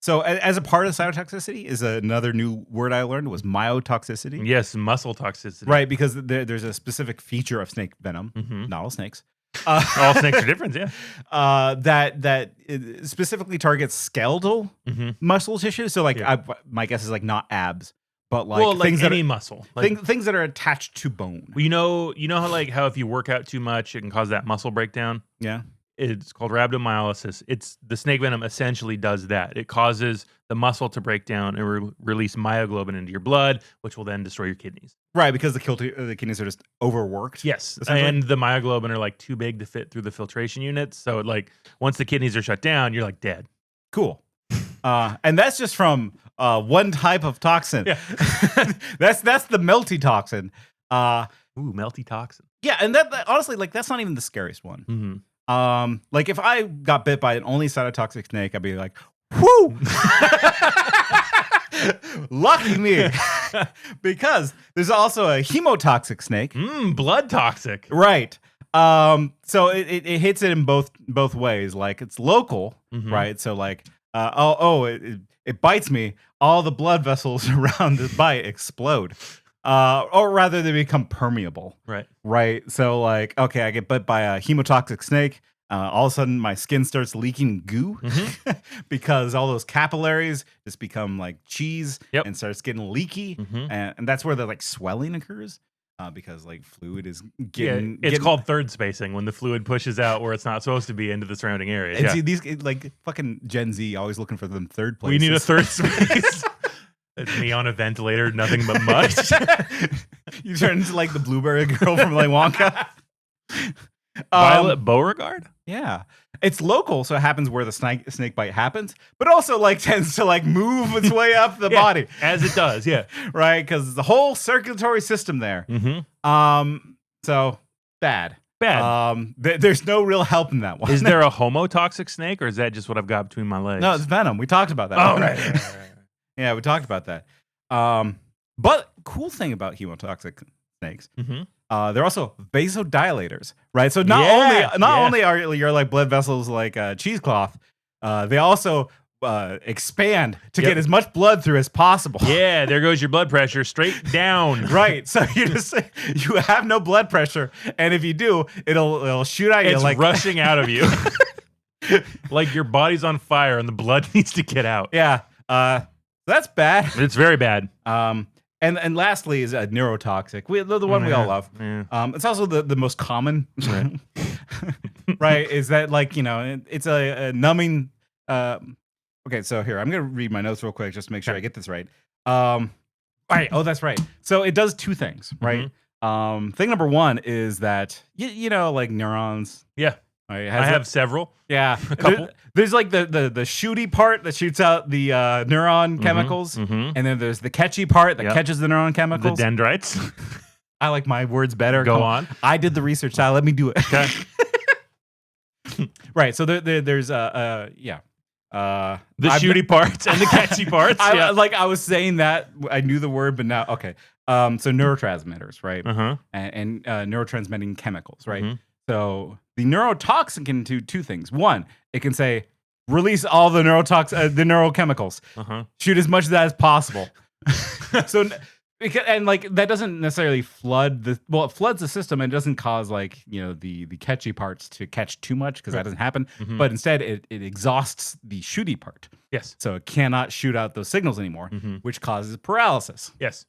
So as a part of cytotoxicity is another new word I learned was myotoxicity. Yes, muscle toxicity. Right, because there's a specific feature of snake venom, not all snakes. All snakes are different, yeah. That it specifically targets skeletal muscle tissue. So like, my guess is like not abs, but like things that any are, muscle, like, things that are attached to bone. you know how if you work out too much, it can cause that muscle breakdown. Yeah. It's called rhabdomyolysis. It's the snake venom essentially does that. It causes the muscle to break down and release myoglobin into your blood, which will then destroy your kidneys. Right, because the kidneys are just overworked. Yes, and the myoglobin are like too big to fit through the filtration units. So like once the kidneys are shut down, you're like dead. Cool. And that's just from one type of toxin. Yeah. that's the melty toxin. Ooh, melty toxin. Yeah, and that honestly, like that's not even the scariest one. Mm-hmm. Like if I got bit by an only cytotoxic snake, I'd be like, whoo! Lucky me. Because there's also a hemotoxic snake. Blood toxic. Right. So it hits it in both ways. Like it's local, right? So like, it bites me. All the blood vessels around the bite explode. Or rather, they become permeable. Right. So, like, okay, I get bit by a hemotoxic snake. All of a sudden, my skin starts leaking goo because all those capillaries just become like cheese and starts getting leaky. And that's where the like swelling occurs because like fluid is getting. It's called third spacing when the fluid pushes out where it's not supposed to be into the surrounding areas. And see, these like fucking Gen Z always looking for them third places. We need a third space. It's me on a ventilator, nothing but mud. You turn into like the blueberry girl from like Wonka. Violet Beauregard? Yeah. It's local, so it happens where the snake bite happens, but also like tends to like move its way up the body. As it does, yeah. Right? Because the whole circulatory system there. So bad. There's no real help in that one. Is there a homotoxic snake, or is that just what I've got between my legs? No, it's venom. We talked about that. Oh, right. Yeah, we talked about that. But cool thing about hemotoxic snakes, they're also vasodilators, right? So not only are your like blood vessels like cheesecloth, they also expand to get as much blood through as possible. Yeah, there goes your blood pressure straight down. Right. So you have no blood pressure, and if you do, it'll shoot at you. It's like rushing out of you, like your body's on fire and the blood needs to get out. Yeah. That's bad. It's very bad. And lastly is neurotoxic. The one we all love. Yeah. It's also the most common. Right. Right? Is that like, it's a numbing. Okay, so here, I'm going to read my notes real quick just to make sure I get this right. Right. Oh, that's right. So it does two things, right? Thing number one is that, like neurons. Yeah. Right? I have several. Yeah. A couple. There's like the shooty part that shoots out the neuron chemicals. And then there's the catchy part that catches the neuron chemicals. The dendrites. I like my words better. Go on. I did the research. Now let me do it. Okay. Right. So there's the shooty parts and the catchy parts. I was saying that I knew the word, but now okay. So neurotransmitters, right? And neurotransmitting chemicals, right? So the neurotoxin can do two things. One, it can say release all the the neurochemicals. Shoot as much of that as possible. So and like that doesn't necessarily flood it floods the system and it doesn't cause like the catchy parts to catch too much because that doesn't happen. But instead it exhausts the shooty part. Yes. So it cannot shoot out those signals anymore, which causes paralysis. Yes.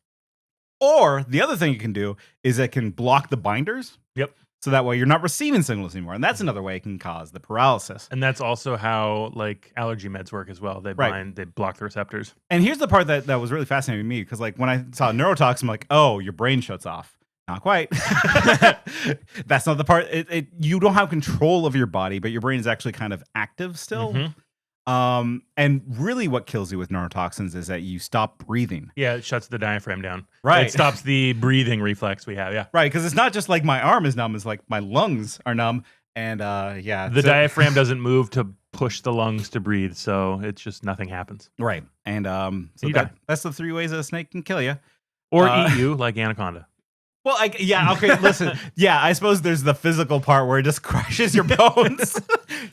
Or the other thing it can do is it can block the binders. Yep. So that way you're not receiving signals anymore. And that's another way it can cause the paralysis. And that's also how like allergy meds work as well. They they block the receptors. And here's the part that was really fascinating to me because like when I saw neurotoxin, I'm like, oh, your brain shuts off. Not quite. That's not the part. You don't have control of your body, but your brain is actually kind of active still. And really what kills you with neurotoxins is that you stop breathing. Yeah, it shuts the diaphragm down. Right. It stops the breathing reflex we have, yeah. Right, because it's not just like my arm is numb, it's like my lungs are numb. And the diaphragm doesn't move to push the lungs to breathe, so it's just nothing happens. Right. And so that's the three ways a snake can kill you. Or eat you like Anaconda. Well, yeah, okay, listen. Yeah, I suppose there's the physical part where it just crushes your bones.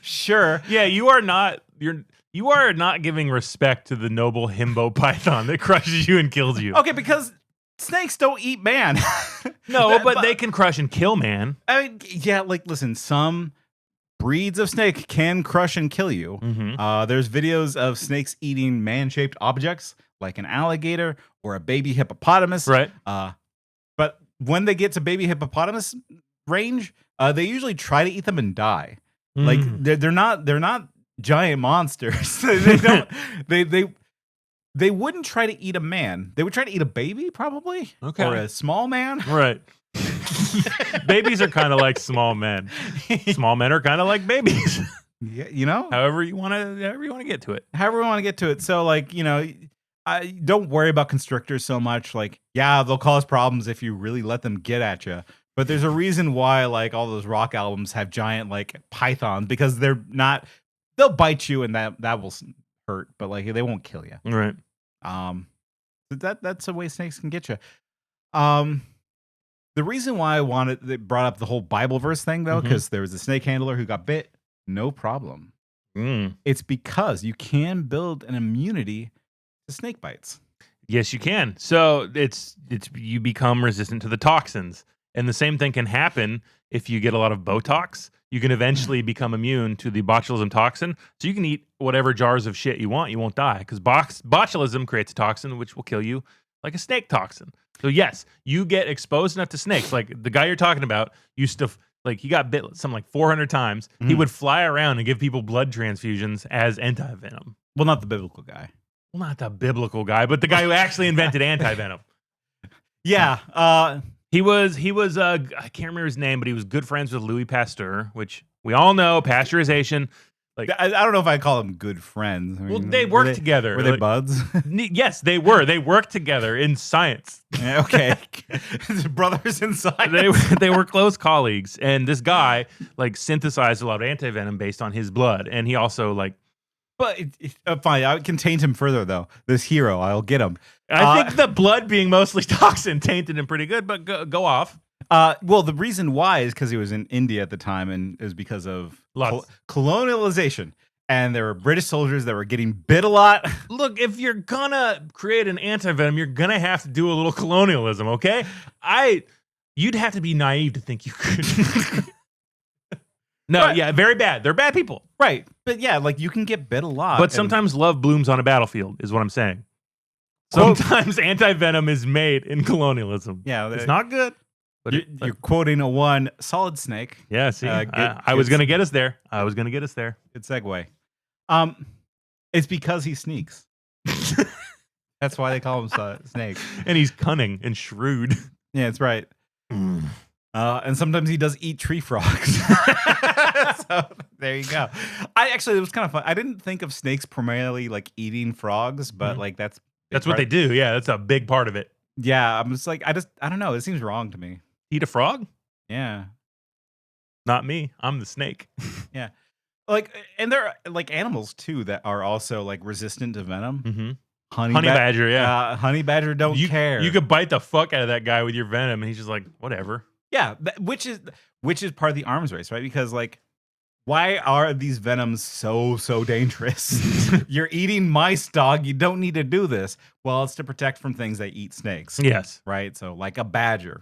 Sure. Yeah, you are not giving respect to the noble himbo python that crushes you and kills you. Okay, because snakes don't eat man. No, but they can crush and kill, man. I mean, yeah, like, listen, some breeds of snake can crush and kill you. There's videos of snakes eating man-shaped objects, like an alligator or a baby hippopotamus. Right. But when they get to baby hippopotamus range, they usually try to eat them and die. Like they're not giant monsters. They wouldn't try to eat a man. They would try to eat a baby, probably, Okay. or a small man. Right. Babies are kind of like small men. Small men are kind of like babies. Yeah, you know, however you want to get to it. However we want to get to it. So, like, you know, I don't worry about constrictors so much. Like, yeah, they'll cause problems if you really let them get at you. But there's a reason why, like, all those rock albums have giant, like, pythons, because they'll bite you and that will hurt, but, like, they won't kill you. Right. That's the way snakes can get you. The reason why they brought up the whole Bible verse thing, though, because there was a snake handler who got bit, no problem. It's because you can build an immunity to snake bites. Yes, you can. So you become resistant to the toxins. And the same thing can happen if you get a lot of Botox. You can eventually become immune to the botulism toxin. So you can eat whatever jars of shit you want. You won't die. Because botulism creates a toxin which will kill you like a snake toxin. So yes, you get exposed enough to snakes. Like the guy you're talking about used to... Like, he got bit something like 400 times. He would fly around and give people blood transfusions as anti-venom. Well, not the biblical guy. Well, not the biblical guy, but the guy who actually invented anti-venom. Yeah. He was I can't remember his name, but he was good friends with Louis Pasteur, which we all know, pasteurization. Like, I don't know if I call them good friends. I mean, well, they worked together. Were they buds? Yes, they were. They worked together in science. Yeah, okay. Brothers in science. They were close colleagues. And this guy, like, synthesized a lot of anti-venom based on his blood. And he also, like... But fine, I contained him further, though. This hero, I'll get him. I think the blood being mostly toxin tainted him pretty good, but go off. Well, the reason why is because he was in India at the time, and it was because of colonialization. And there were British soldiers that were getting bit a lot. Look, if you're gonna create an anti-venom, you're gonna have to do a little colonialism, okay? You'd have to be naive to think you could. No, Right. Yeah, very bad. They're bad people. Right. But yeah, like, you can get bit a lot. But sometimes love blooms on a battlefield, is what I'm saying. Sometimes anti-venom is made in colonialism. Yeah. It's not good. But You're quoting one Solid Snake. Yeah, see, Good- I was good- going to get us there. Good segue. It's because he sneaks. That's why they call him Snake. And he's cunning and shrewd. Yeah, that's right. And sometimes he does eat tree frogs. So there you go. It was kind of fun. I didn't think of snakes primarily like eating frogs, but like that's what they do. Yeah, that's a big part of it. Yeah, I'm just like, I don't know. It seems wrong to me. Eat a frog? Yeah. Not me. I'm the snake. Yeah. Like, and there are like animals too that are also like resistant to venom. Mm-hmm. Honey badger, yeah. Honey badger don't care. You could bite the fuck out of that guy with your venom, and he's just like, whatever. Yeah, which is part of the arms race, right? Because like, why are these venoms so dangerous? You're eating mice, dog. You don't need to do this. Well, it's to protect from things that eat snakes. Yes. Right. So like a badger,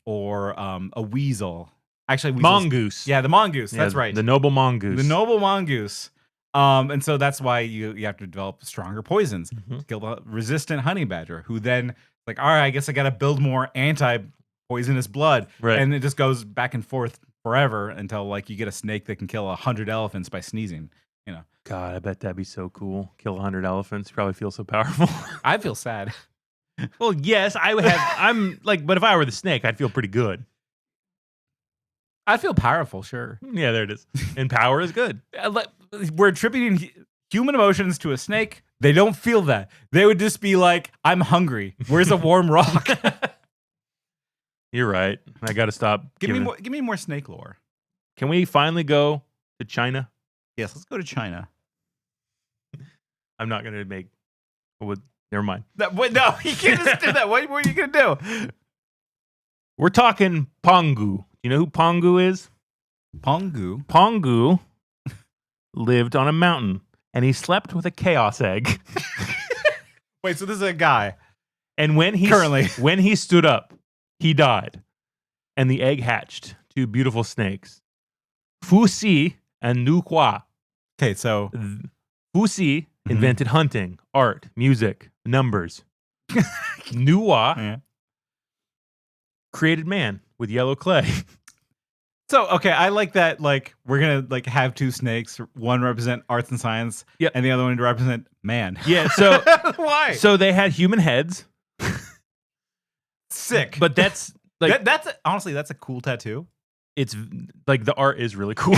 or a weasel. Actually, mongoose. Yeah, the mongoose. That's right. The noble mongoose. The noble mongoose. And so that's why you have to develop stronger poisons. Kill the resistant honey badger, who then like, all right, I guess I got to build more anti-poisonous blood, right? And it just goes back and forth forever until like you get a snake that can kill 100 elephants by sneezing. You know, God, I bet that'd be so cool. Kill 100 elephants. You probably feel so powerful. I feel sad. Well, yes, I would have. I'm like, but if I were the snake, I'd feel pretty good. I feel powerful, sure. Yeah, there it is. And power is good. We're attributing human emotions to a snake. They don't feel that. They would just be like, I'm hungry. Where's a warm rock? You're right. I got to stop. Give me more snake lore. Can we finally go to China? Yes, let's go to China. I'm not going to make... never mind. No, you can't just do that. What are you going to do? We're talking Pongu. You know who Pongu is? Pongu. Pongu lived on a mountain, and he slept with a chaos egg. Wait, so this is a guy. And when he Currently. when he stood up, he died, and the egg hatched 2 beautiful snakes, Fusi and Nukwa. Okay, so Fusi invented hunting, art, music, numbers. Nuwa yeah. created man with yellow clay. So okay, I like that. Like we're gonna like have 2 snakes. One represent arts and science, Yep. and the other one to represent man. Yeah, so Why? so they had human heads, Sick. but that's like that's honestly that's a cool tattoo. it's like the art is really cool.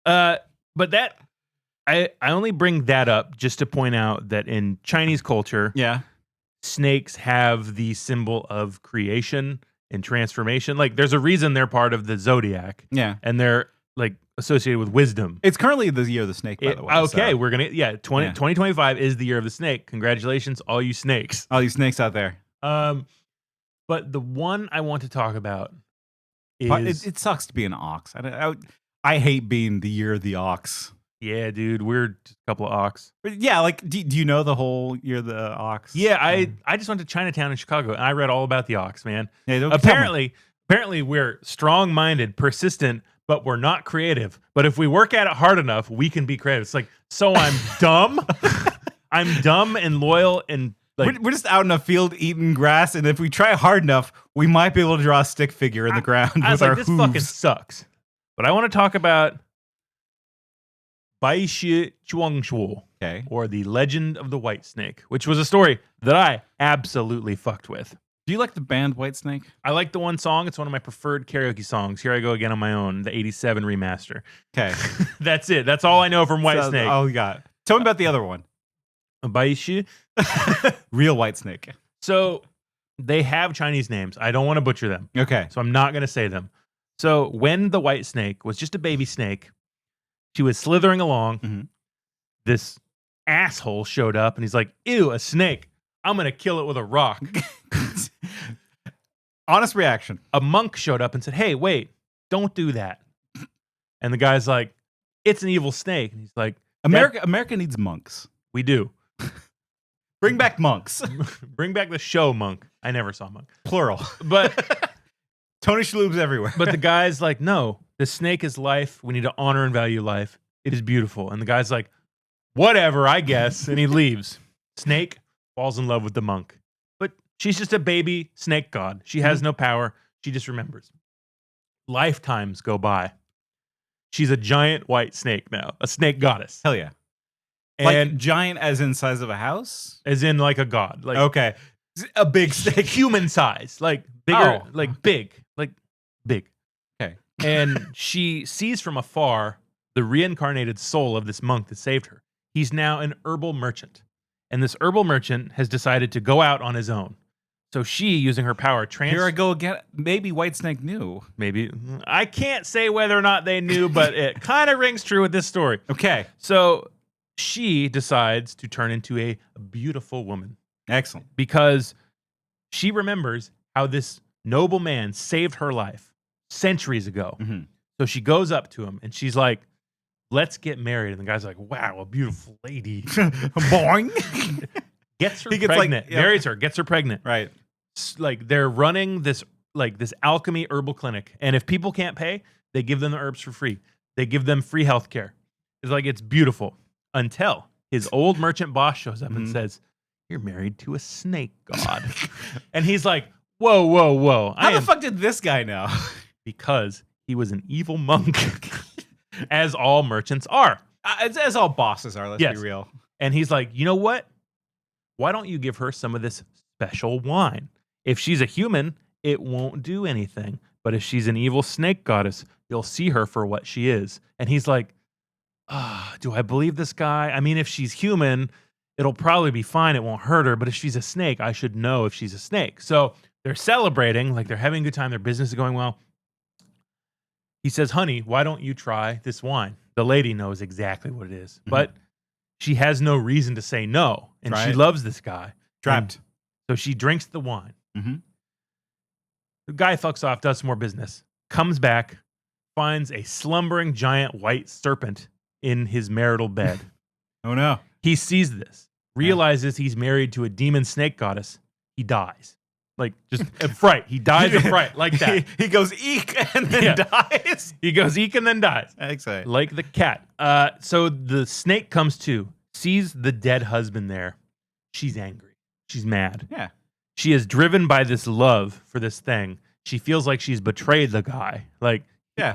But that I only bring that up just to point out that in Chinese culture, Yeah. snakes have the symbol of creation and transformation. Like there's a reason they're part of the zodiac, Yeah. and they're like associated with wisdom. It's currently the year of the snake, by the way. Okay, so we're gonna 2025 is the year of the snake. Congratulations, all you snakes. all these snakes out there. But the one I want to talk about is But it sucks to be an ox. I hate being the year of the ox. yeah, dude, we're just a couple of ox. But yeah, like do you know the whole year of the ox? Yeah, I just went to Chinatown in Chicago and I read all about the ox, man. Yeah, don't tell me. Apparently we're strong-minded, persistent, but we're not creative. But if we work at it hard enough, we can be creative. It's like, so I'm dumb. I'm dumb and loyal and like We're just out in a field eating grass, and if we try hard enough, we might be able to draw a stick figure in the ground I was with like, our this hooves. fucking sucks. But I want to talk about Bai Shi Chuangshuo, Okay. or The Legend of the White Snake, which was a story that I absolutely fucked with. Do you like the band Whitesnake? I like the one song. It's one of my preferred karaoke songs. Here I go again on my own, the 87 remaster. Okay. That's it. That's all I know from White So, Snake. Oh, you got it. Tell me about the other one. Bai Shi. Real Whitesnake. So they have Chinese names. I don't want to butcher them. Okay. So I'm not going to say them. So when the white snake was just a baby snake, she was slithering along. Mhm. This asshole showed up and he's like, ew, a snake. I'm going to kill it with a rock. Honest reaction. A monk showed up and said, hey, wait, don't do that. And the guy's like, it's an evil snake. And he's like, America needs monks. we do. Bring back monks. Bring back the show, Monk. I never saw Monk. Plural. But Tony Shalhoub's everywhere. but the guy's like, no, the snake is life. We need to honor and value life. It is beautiful. And the guy's like, whatever, I guess. And he leaves. Snake falls in love with the monk. But she's just a baby snake god. She has no power. She just remembers. Lifetimes go by. She's a giant white snake now, a snake goddess. Hell yeah. And Like giant as in size of a house? as in like a god. Like Okay. A big snake. human size. Like bigger, Oh. like big. Like big. Okay. And she sees from afar the reincarnated soul of this monk that saved her. He's now an herbal merchant. And this herbal merchant has decided to go out on his own. So she, using her power, Here I go again. Maybe Whitesnake knew. maybe. I can't say whether or not they knew, but it kind of rings true with this story. Okay. So she decides to turn into a beautiful woman Excellent. because she remembers how this noble man saved her life centuries ago. Mhm. So she goes up to him and she's like, let's get married. And the guy's like, wow, a beautiful lady. Boing. Gets her He gets, like, pregnant, yeah. marries her, gets her pregnant. Right. Like they're running this alchemy herbal clinic. And if people can't pay, they give them the herbs for free. They give them free healthcare. It's like, it's beautiful until his old merchant boss shows up and says, you're married to a snake god. And he's like, whoa, whoa, whoa. How the fuck did this guy know? Because he was an evil monk, as all merchants are. As all bosses are, let's Yes. be real. And he's like, you know what? Why don't you give her some of this special wine? If she's a human, it won't do anything. But if she's an evil snake goddess, you'll see her for what she is. And he's like, do I believe this guy? I mean, if she's human, it'll probably be fine. It won't hurt her. But if she's a snake, I should know if she's a snake. So they're celebrating, like they're having a good time. Their business is going well. He says, honey, why don't you try this wine? The lady knows exactly what it is, but she has no reason to say no. And Try she it. loves this guy. Trapped. And so she drinks the wine. Mhm. The guy fucks off, does some more business, comes back, finds a slumbering giant white serpent in his marital bed. Oh no. He sees this, realizes he's married to a demon snake goddess. He dies. Like, just a fright. He dies of fright, like that. He goes eek and then dies. He goes eek and then dies. Excellent. Like the cat. So the snake comes to, sees the dead husband there. She's angry. She's mad. Yeah. She is driven by this love for this thing. She feels like she's betrayed the guy. Like,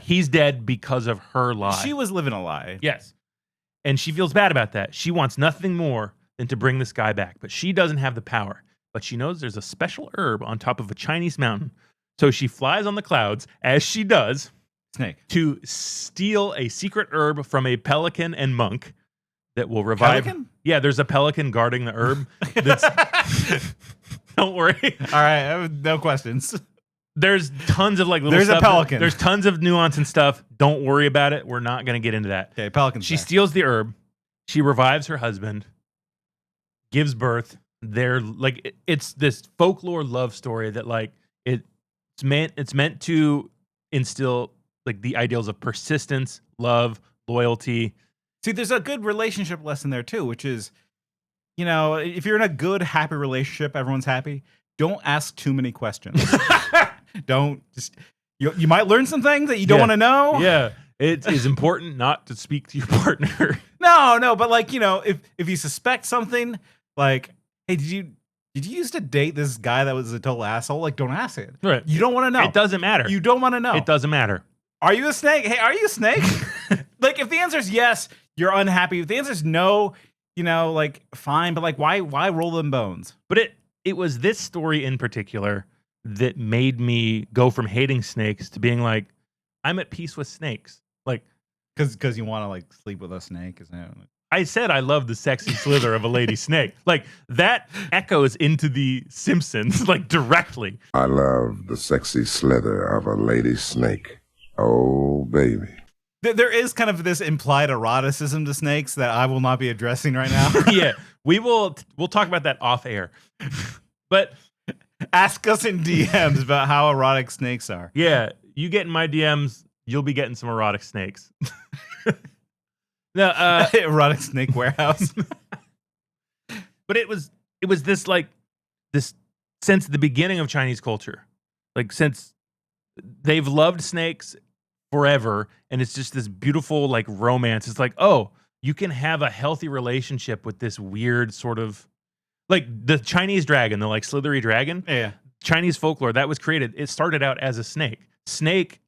he's dead because of her lie. She was living a lie. Yes. And she feels bad about that. She wants nothing more than to bring this guy back. But she doesn't have the power. But she knows there's a special herb on top of a Chinese mountain. So she flies on the clouds, as she does, Snake, to steal a secret herb from a pelican and monk that will revive. Pelican? Yeah, there's a pelican guarding the herb. That's, don't worry. All right, I have no questions. There's tons of like little There's stuff. a pelican. There's tons of nuance and stuff. Don't worry about it. We're not going to get into that. Okay, pelican. She steals the herb. She revives her husband. Gives birth. They're like it's this folklore love story that like it's meant to instill like the ideals of persistence, love, loyalty. See, there's a good relationship lesson there too, which is, you know, if you're in a good, happy relationship, everyone's happy. Don't ask too many questions. Don't just you might learn some things that you don't want to know. Yeah. It is important not to speak to your partner. No, but like, you know, if you suspect something, like, hey, did you used to date this guy that was a total asshole? Like, don't ask it. Right. You don't want to know. It doesn't matter. You don't want to know. It doesn't matter. Are you a snake? Hey, are you a snake? Like, if the answer is yes, you're unhappy. If the answer is no, you know, like, fine. But like, why roll them bones? But it was this story in particular that made me go from hating snakes to being like, I'm at peace with snakes. Like, because you want to like sleep with a snake, isn't it? I said I love the sexy slither of a lady snake. Like, that echoes into the Simpsons, like, directly. I love the sexy slither of a lady snake. Oh, baby. There is kind of this implied eroticism to snakes that I will not be addressing right now. Yeah, we'll talk about that off air. But ask us in DMs about how erotic snakes are. Yeah, you get in my DMs, you'll be getting some erotic snakes. No, erotic snake warehouse. But it was this like this since the beginning of Chinese culture, like since they've loved snakes forever, and it's just this beautiful like romance. It's like, oh, you can have a healthy relationship with this weird sort of like the Chinese dragon, the like slithery dragon. Yeah, Chinese folklore that was created. It started out as a snake. Snake,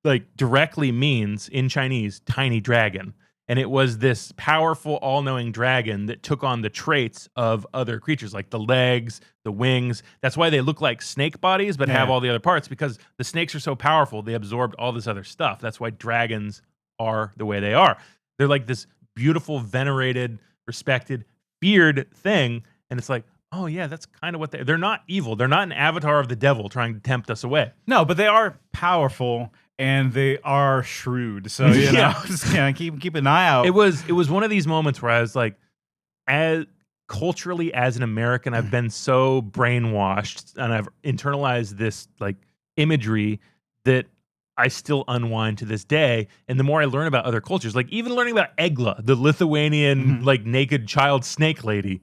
like directly means in Chinese tiny dragon. And it was this powerful, all-knowing dragon that took on the traits of other creatures, like the legs, the wings. That's why they look like snake bodies, but have all the other parts, because the snakes are so powerful, they absorbed all this other stuff. That's why dragons are the way they are. They're like this beautiful, venerated, respected, feared thing. And it's like, oh, yeah, that's kind of what they're not evil. They're not an avatar of the devil trying to tempt us away. No, but they are powerful. And they are shrewd, so you know, just keep an eye out. It was one of these moments where I was like, as culturally as an American, I've been so brainwashed and I've internalized this like imagery that I still unwind to this day. And the more I learn about other cultures, like even learning about Egla, the Lithuanian like naked child snake lady,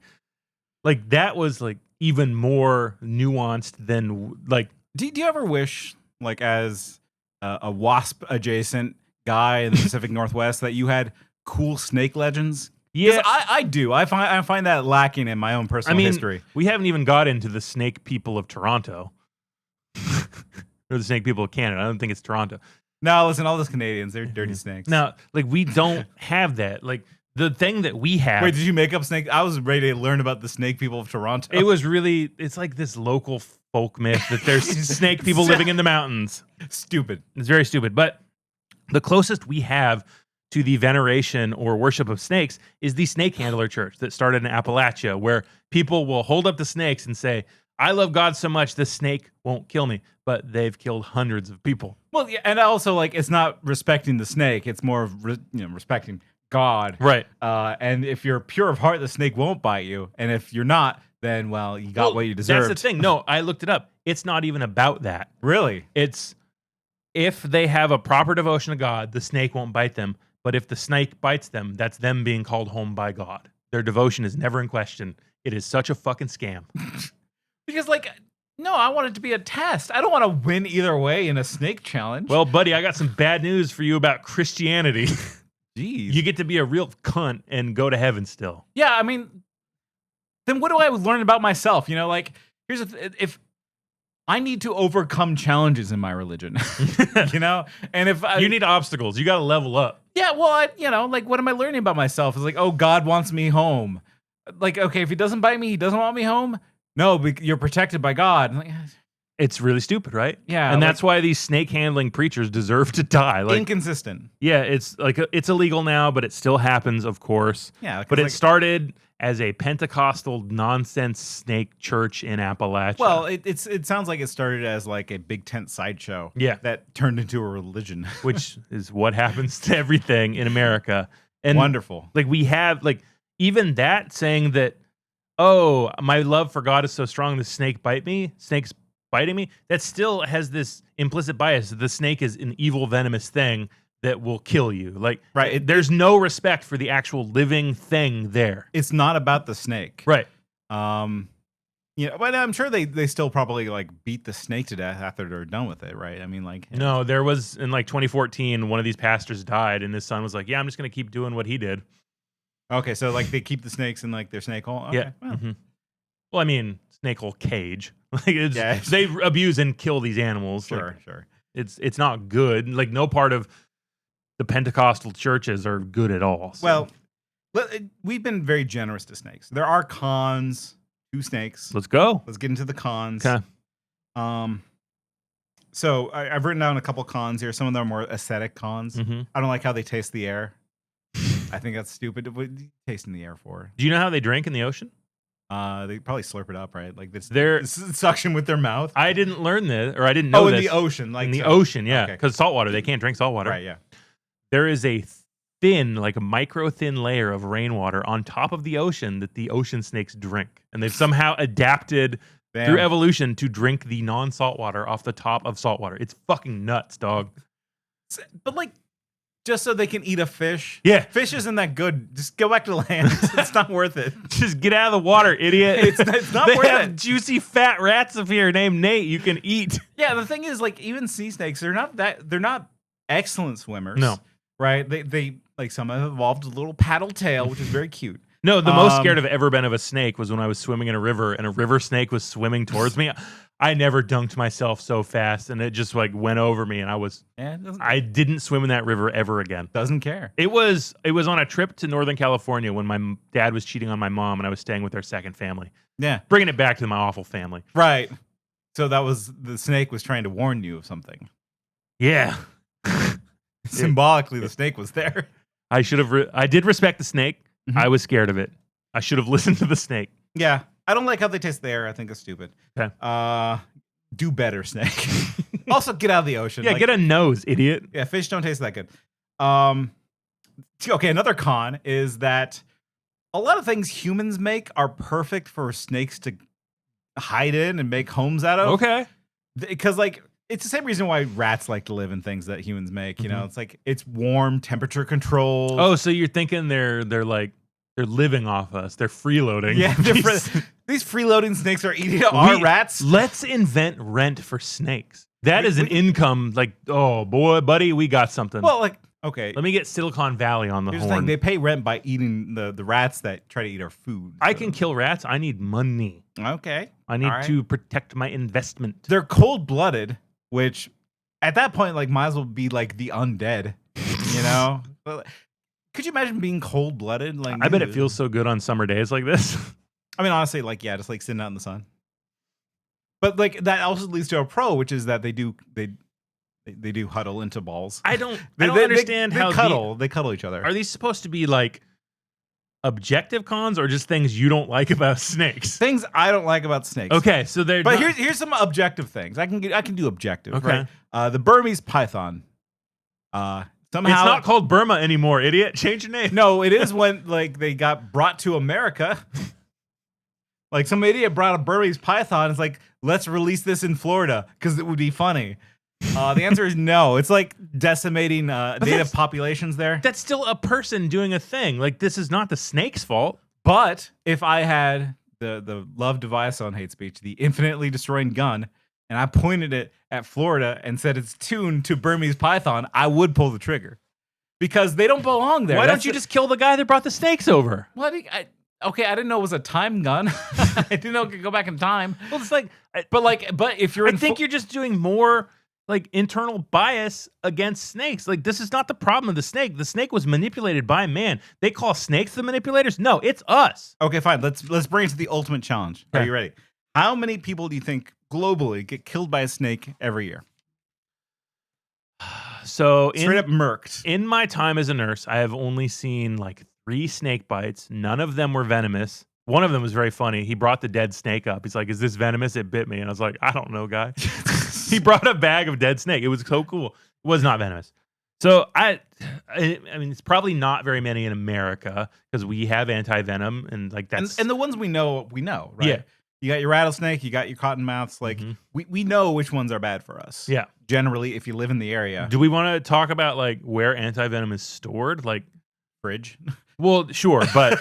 like that was like even more nuanced than like. Do you ever wish, like, as a wasp adjacent guy in the Pacific Northwest, that you had cool snake legends? Yeah, I do. I find that lacking in my own personal history. We haven't even got into the snake people of Toronto or the snake people of Canada. I don't think it's Toronto. No, listen, all those Canadians, they're dirty snakes. Now, like we don't have that. Like the thing that we have. Wait, did you make up snake? I was ready to learn about the snake people of Toronto. It was really. It's like this local folk myth that there's snake people living in the mountains. Stupid. It's very stupid. But the closest we have to the veneration or worship of snakes is the snake handler church that started in Appalachia, where people will hold up the snakes and say, I love God so much, this snake won't kill me. But they've killed hundreds of people. Well, yeah, and also, like, it's not respecting the snake. It's more of respecting God. Right. And if you're pure of heart, the snake won't bite you. And if you're not, then well, you got what you deserved. That's the thing. No, I looked it up. It's not even about that. Really? It's if they have a proper devotion to God, the snake won't bite them. But if the snake bites them, that's them being called home by God. Their devotion is never in question. It is such a fucking scam. Because, like, no, I want it to be a test. I don't want to win either way in a snake challenge. Well, buddy, I got some bad news for you about Christianity. Jeez. You get to be a real cunt and go to heaven still. Yeah, I mean, then what do I learn about myself? You know, like, here's if I need to overcome challenges in my religion, you know, and if You need obstacles. You got to level up. yeah, well, you know, like, what am I learning about myself? It's like, oh, God wants me home. Like, okay, if he doesn't bite me, he doesn't want me home. No, you're protected by God. I'm like, It's really stupid, right? Yeah, and like- that's why these snake handling preachers deserve to die. Like, inconsistent. yeah, it's like it's illegal now, but it still happens, of course. Yeah, 'cause, but it like- started as a Pentecostal nonsense snake church in Appalachia. Well, it sounds like it started as like a big tent sideshow. Yeah. That turned into a religion. which is what happens to everything in America. And Wonderful. like we have like even that saying that, oh, my love for God is so strong, the snake's biting me. That still has this implicit bias. The snake is an evil, venomous thing that will kill you. Like, Right. There's no respect for the actual living thing there. It's not about the snake. Right. You know, but I'm sure they still probably like beat the snake to death after they're done with it, right? I mean, like No, there was in like 2014, one of these pastors died, and his son was like, "Yeah, I'm just gonna keep doing what he did." Okay, so like they keep the snakes in like their snake hole. Okay, Yeah. well, Well, I mean, snake hole cage. Like it's, Yeah. they abuse and kill these animals. sure, Like, sure. it's not good. Like no part of the Pentecostal churches are good at all. So Well, we've been very generous to snakes. There are cons to snakes. let's go. Let's get into the cons. Okay. So I've written down a couple cons here. Some of them are more aesthetic cons. Mhm. I don't like how they taste the air. I think that's stupid. What are you tasting the air for? Do you know how they drink in the ocean? They probably slurp it up, right? Like They're- it's suction with their mouth. I didn't learn this, or I didn't know Oh, in this. the ocean, like in the so. ocean, yeah, Okay. because saltwater, they can't drink saltwater. Right, yeah. There is a thin, like a micro thin layer of rainwater on top of the ocean that the ocean snakes drink, and they've somehow adapted Damn. through evolution to drink the non-salt water off the top of saltwater. It's fucking nuts, dog. But like, just so they can eat a fish. Yeah. Fish isn't that good. Just go back to land. It's not worth it. Just get out of the water, idiot. It's not they worth have it. juicy fat rats up here named Nate you can eat. Yeah, the thing is, like, even sea snakes, they're not excellent swimmers. No. Right? They like some have evolved a little paddle tail, which is very cute. No, the most Um, scared I've ever been of a snake was when I was swimming in a river and a river snake was swimming towards me. I never dunked myself so fast and it just like went over me and Yeah, it I didn't swim in that river ever again. doesn't care. It was on a trip to Northern California when my dad was cheating on my mom and I was staying with their second family. Yeah. Bringing it back to my awful family. Right. So that was the snake was trying to warn you of something. Yeah. Symbolically, the snake was there. I should have I did respect the snake. Mhm. I was scared of it. I should have listened to the snake. Yeah. I don't like how they taste the air. I think it's stupid. Okay. Do better, snake. Also, get out of the ocean. Yeah, Like, get a nose, idiot. Yeah, fish don't taste that good. Okay, another con is that a lot of things humans make are perfect for snakes to hide in and make homes out of. Okay. Because, like, it's the same reason why rats like to live in things that humans make. You know, Mhm. it's like it's warm, temperature controlled. Oh, so you're thinking they're living off us. They're freeloading. yeah. These freeloading snakes are eating our rats. Let's invent rent for snakes. That is an income. Like, oh boy, buddy, we got something. Well, like, okay. Let me get Silicon Valley on the Here's the thing: horn. they pay rent by eating the rats that try to eat our food. I so- can kill rats. I need money. Okay. I need All right. to protect my investment. They're cold blooded, which at that point, like, might as well be like the undead. You know? Well, could you imagine being cold blooded? Like, I bet it feels so good on summer days like this. I mean, honestly, like, yeah, just like sitting out in the sun. But like that also leads to a pro, which is that they do huddle into balls. I don't They understand they how cuddle. They cuddle each other. are these supposed to be like objective cons or just things you don't like about snakes? Things I don't like about snakes. Okay, so they're But not- here's some objective things. I can do objective. Okay. Right? The Burmese python. Somehow it's not called Burma anymore, idiot. Change your name. No, it is when like they got brought to America. Like some idiot brought a Burmese python. It's like, let's release this in Florida because it would be funny. The answer is no. It's like decimating native populations there. That's still a person doing a thing. Like, this is not the snake's fault. But if I had the love device on hate speech, the infinitely destroying gun, and I pointed it at Florida and said it's tuned to Burmese python, I would pull the trigger because they don't belong there. Why don't you just kill the guy that brought the snakes over? What? Okay, I didn't know it was a time gun. I didn't know it could go back in time. Well, it's like, but if you're, I think you're just doing more like internal bias against snakes. Like, this is not the problem of the snake. The snake was manipulated by man. They call snakes the manipulators. No, it's us. Okay, fine. Let's bring it to the ultimate challenge. Are you ready? How many people do you think globally get killed by a snake every year? So Straight up murked. In my time as a nurse, I have only seen like 3 snake bites. None of them were venomous. One of them was very funny. He brought the dead snake up. He's like, "Is this venomous?" It bit me. And I was like, "I don't know, guy." He brought a bag of dead snake. It was so cool. It was not venomous. So I mean, it's probably not very many in America because we have anti-venom and like that's and the ones we know, right? Yeah. You got your rattlesnake, you got your cottonmouths. Like we know which ones are bad for us. Yeah. Generally, if you live in the area. Do we want to talk about like where anti-venom is stored? Like Fridge. Well, sure, but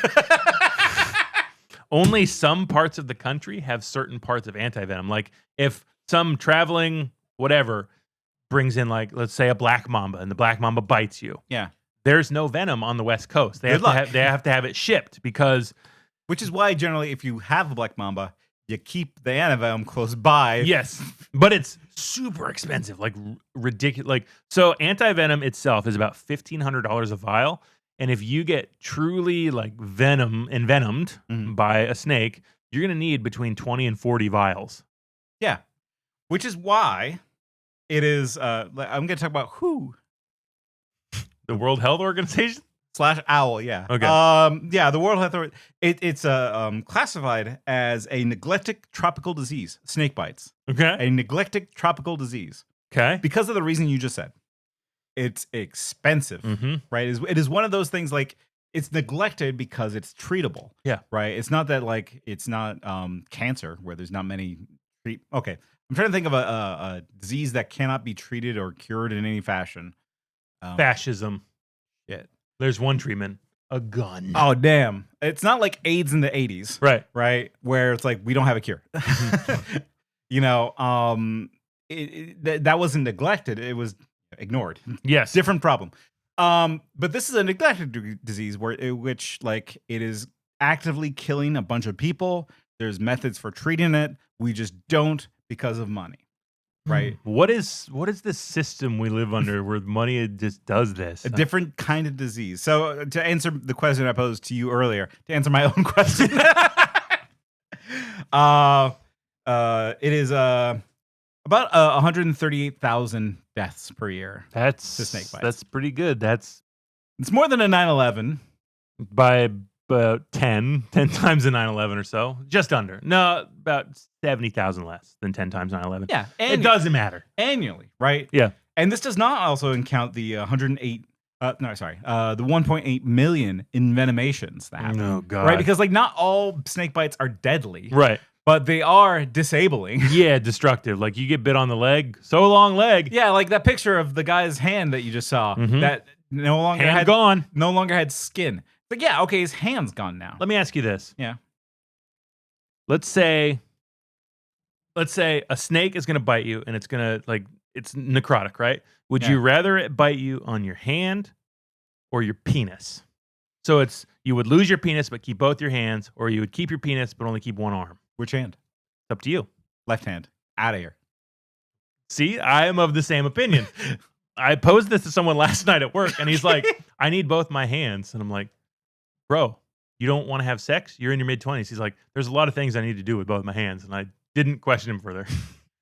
only some parts of the country have certain parts of anti-venom. Like if some traveling whatever brings in, like, let's say a black mamba and the black mamba bites you. Yeah. There's no venom on the West Coast. They Good luck. they have to have it shipped because Which is why generally if you have a black mamba, you keep the antivenom close by. yes, but it's super expensive, like ridiculous. Like, so anti-venom itself is about $1,500 a vial. And if you get truly like envenomed by a snake, you're going to need between 20 and 40 vials. Yeah. Which is why it is, I'm going to talk about WHO. The World Health Organization? /OWL, yeah. Okay. Yeah, the World Health Organization. It's classified as a neglected tropical disease, snake bites. Okay. A neglected tropical disease. Okay. Because of the reason you just said. It's expensive, right? It is one of those things like it's neglected because it's treatable. Yeah. Right? It's not that like it's not cancer where there's not many Okay. I'm trying to think of a disease that cannot be treated or cured in any fashion. Fascism. Shit. There's one treatment. A gun. Oh, damn. It's not like AIDS in the 80s. Right. Right? Where it's like, we don't have a cure. You know, that wasn't neglected. It was ignored. Yes. Different problem. But this is a neglected disease which like it is actively killing a bunch of people. There's methods for treating it. We just don't because of money. Right. What is this system we live under where money just does this? A different kind of disease. So to answer the question I posed to you earlier, to answer my own question, it is about 138,000 deaths per year. That's to snake bites. That's pretty good. It's more than a 9/11 by about 10 times a 9/11 or so. Just under. No, about 70,000 less than 10 times 9/11. Yeah, it doesn't matter annually, right? Yeah, and this does not also count the 1.8 million envenomations that happen. Oh God, right? Because like not all snake bites are deadly, right? But they are disabling. Yeah, destructive. Like you get bit on the leg, so long leg. Yeah, like that picture of the guy's hand that you just saw that no longer hand gone, no longer had skin. Like, yeah, okay, his hand's gone now. Let me ask you this. Yeah. Let's say a snake is going to bite you and it's going to it's necrotic, right? Would you rather it bite you on your hand or your penis? So you would lose your penis but keep both your hands, or you would keep your penis but only keep one arm. Which hand? It's up to you. Left hand. Out of here. See, I am of the same opinion. I posed this to someone last night at work and he's like, I need both my hands. And I'm like, bro, you don't want to have sex? You're in your mid-20s. He's like, there's a lot of things I need to do with both my hands. And I didn't question him further.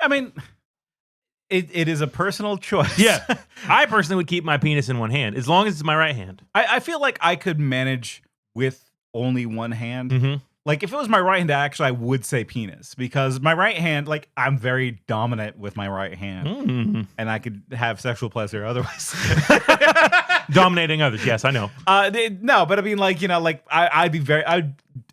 I mean, it is a personal choice. Yeah. I personally would keep my penis in one hand as long as it's my right hand. I feel like I could manage with only one hand. Mm-hmm. Like if it was my right hand, actually, I would say penis because my right hand, like I'm very dominant with my right hand and I could have sexual pleasure otherwise. Dominating others. Yes, I know. No, but I mean, like, you know, like I'd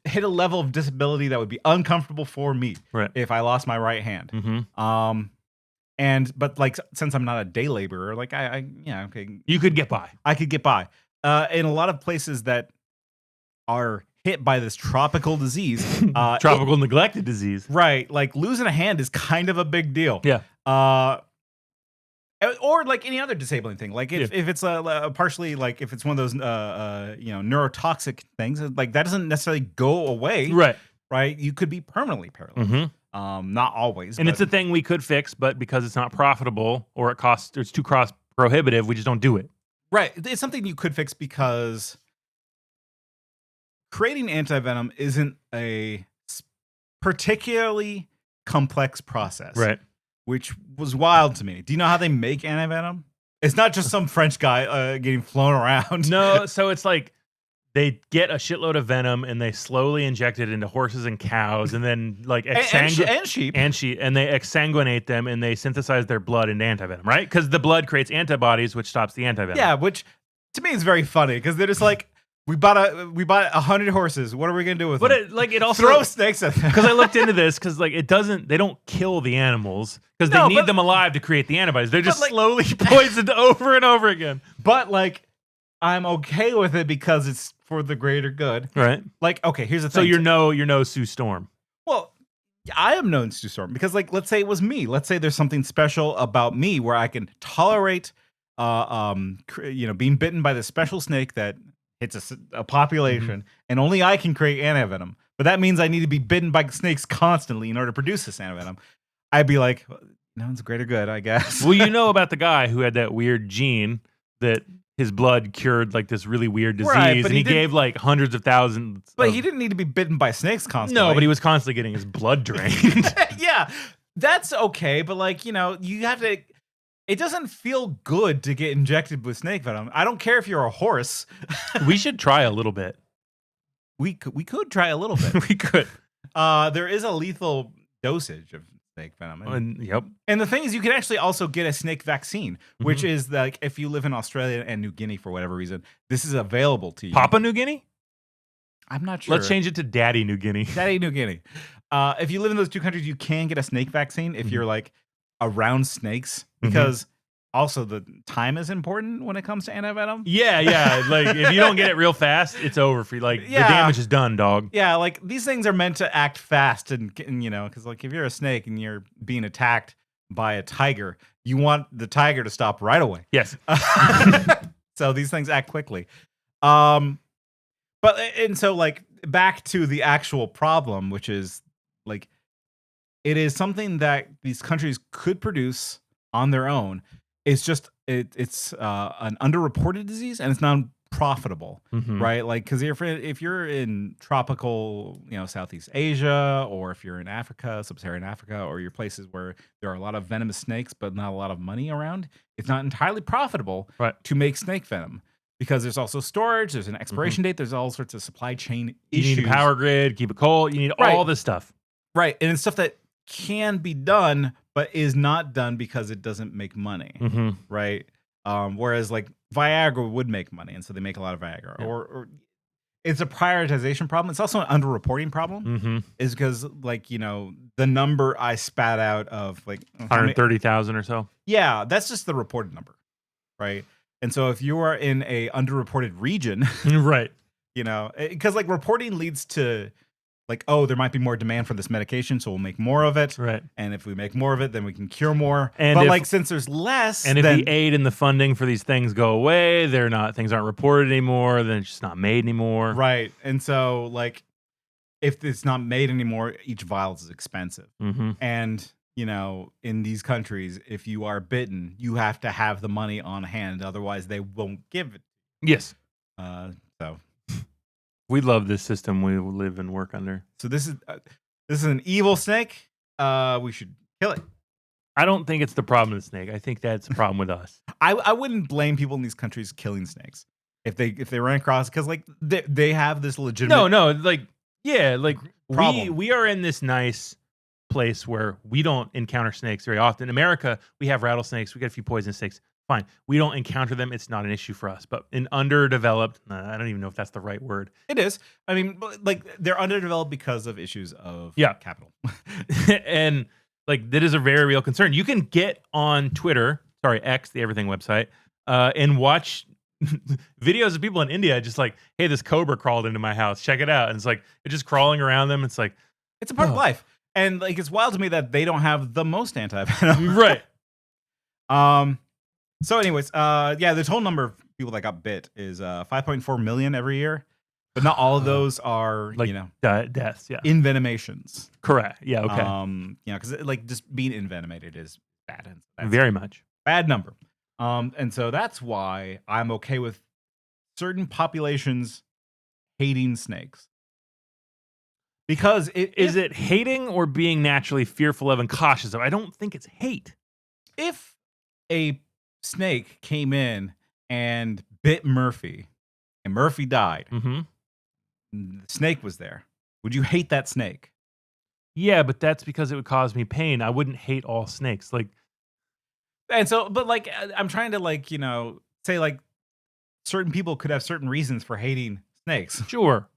hit a level of disability that would be uncomfortable for me Right. if I lost my right hand. But like since I'm not a day laborer, like You could get by. I could get by. In a lot of places that are hit by this tropical disease, Tropical neglected disease. right? Like losing a hand is kind of a big deal. Yeah. Or like any other disabling thing, like if it's a partially like if it's one of those neurotoxic things, like that doesn't necessarily go away, right? You could be permanently paralyzed. Not always, and it's a thing we could fix, but because it's not profitable or it's too cost prohibitive, we just don't do it. Right, it's something you could fix because creating antivenom isn't a particularly complex process, Right. which was wild to me. Do you know how they make antivenom? It's not just some French guy getting flown around. No, so it's like they get a shitload of venom and they slowly inject it into horses and cows, and then like and sheep, and they exsanguinate them and they synthesize their blood into antivenom, right? Because the blood creates antibodies, which stops the antivenom. Yeah, which to me is very funny because they're just like, we bought 100 horses. What are we gonna do with them? It also throw snakes at them. Because I looked into this because like they don't kill the animals because they need them alive to create the antibodies. They're just slowly poisoned over and over again. But like, I'm okay with it because it's for the greater good, right? Like, okay, here's the thing. So you're no Sue Storm. Well, I am no Sue Storm because like, let's say it was me. Let's say there's something special about me where I can tolerate, being bitten by the special snake that hits a population, and only I can create antivenom. But that means I need to be bitten by snakes constantly in order to produce this antivenom. I'd be like, no, it's greater good, I guess. Well, you know about the guy who had that weird gene that his blood cured like this really weird disease, right, but and he gave like hundreds of thousands. But he didn't need to be bitten by snakes constantly. No, but he was constantly getting his blood drained. Yeah, that's okay. But like, you have to. It doesn't feel good to get injected with snake venom. I don't care if you're a horse. We should try a little bit. We could try a little bit. We could. There is a lethal dosage of snake venom. Yep. And the thing is, you can actually also get a snake vaccine, which is like if you live in Australia and New Guinea for whatever reason, this is available to you. Papua New Guinea? I'm not sure. Let's change it to Daddy New Guinea. Daddy New Guinea. If you live in those two countries, you can get a snake vaccine if you're like around snakes, because also the time is important when it comes to antivenom. Yeah. Like if you don't get it real fast, it's over for you. Like the damage is done, dog. Yeah, like these things are meant to act fast, and because like if you're a snake and you're being attacked by a tiger, you want the tiger to stop right away. Yes. So these things act quickly. So like back to the actual problem, which is like, it is something that these countries could produce on their own. It's just it's an underreported disease, and it's non-profitable, right? Like, because if you're in tropical, Southeast Asia, or if you're in Africa, sub-Saharan Africa, or you're places where there are a lot of venomous snakes but not a lot of money around, it's not entirely profitable to make snake venom. Because there's also storage, there's an expiration date, there's all sorts of supply chain issues. You need a power grid, keep it cold, you need all this stuff. Right, and it's stuff that can be done, but is not done because it doesn't make money, right? Whereas like Viagra would make money, and so they make a lot of Viagra. Yeah. Or it's a prioritization problem. It's also an underreporting problem, is because like, the number I spat out of like 130,000 or so. Yeah, that's just the reported number, right? And so if you are in a underreported region, right, because like reporting leads to like, oh, there might be more demand for this medication, so we'll make more of it. Right. And if we make more of it, then we can cure more. And but since there's less, and if the aid and the funding for these things go away, things aren't reported anymore, then it's just not made anymore. Right. And so like, if it's not made anymore, each vial is expensive. And in these countries, if you are bitten, you have to have the money on hand. Otherwise, they won't give it. Yes. So we love this system we live and work under. So this is an evil snake. We should kill it. I don't think it's the problem with the snake. I think that's a problem with us. I wouldn't blame people in these countries killing snakes if they ran across, because like they have this legitimate problem. we are in this nice place where we don't encounter snakes very often. In America, we have rattlesnakes, we got a few poison snakes. fine. We don't encounter them. It's not an issue for us. But in underdeveloped, I don't even know if that's the right word. It is. I mean, like they're underdeveloped because of issues of capital. And like that is a very real concern. You can get on Twitter, X, the everything website, and watch videos of people in India just like, hey, this cobra crawled into my house. Check it out. And it's like it's just crawling around them. It's like it's a part of life. And like it's wild to me that they don't have the most anti-venom. Right. So anyways, the total number of people that got bit is 5.4 million every year. But not all of those are, like, deaths, envenomations. Correct. Yeah, okay. Because like just being envenomated is bad. That's very much. Bad number. And so that's why I'm okay with certain populations hating snakes. Because is it hating or being naturally fearful of and cautious of? I don't think it's hate. If a snake came in and bit Murphy and Murphy died, the snake was there, would you hate that snake? Yeah, but that's because it would cause me pain. I wouldn't hate all snakes. Like, and so, but like, I'm trying to like, say like certain people could have certain reasons for hating snakes. Sure.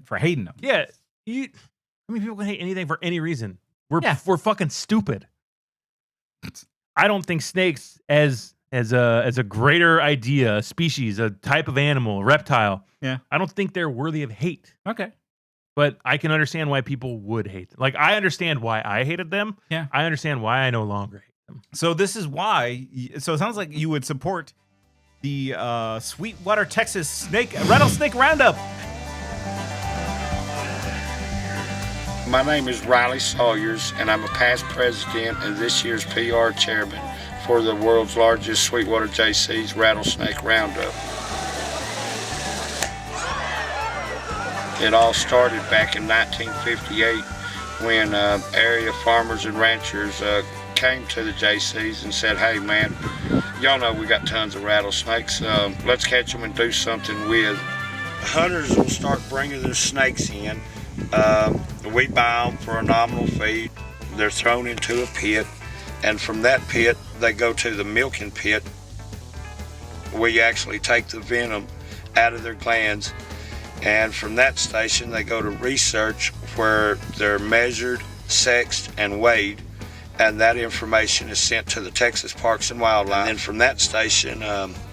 For hating them. Yeah. How many people can hate anything for any reason? We're fucking stupid. I don't think snakes as a greater idea, a species, a type of animal, a reptile. Yeah. I don't think they're worthy of hate. Okay. But I can understand why people would hate them. Like, I understand why I hated them. Yeah. I understand why I no longer hate them. So this is why. So it sounds like you would support the Sweetwater, Texas rattlesnake roundup. My name is Riley Sawyers, and I'm a past president and this year's PR chairman for the world's largest Sweetwater JC's Rattlesnake Roundup. It all started back in 1958 when area farmers and ranchers came to the JC's and said, hey man, y'all know we got tons of rattlesnakes, let's catch them and do something with. Hunters will start bringing their snakes in. We buy them for a nominal fee. They're thrown into a pit, and from that pit they go to the milking pit. We actually take the venom out of their glands, and from that station they go to research where they're measured, sexed, and weighed, and that information is sent to the Texas Parks and Wildlife. And then from that station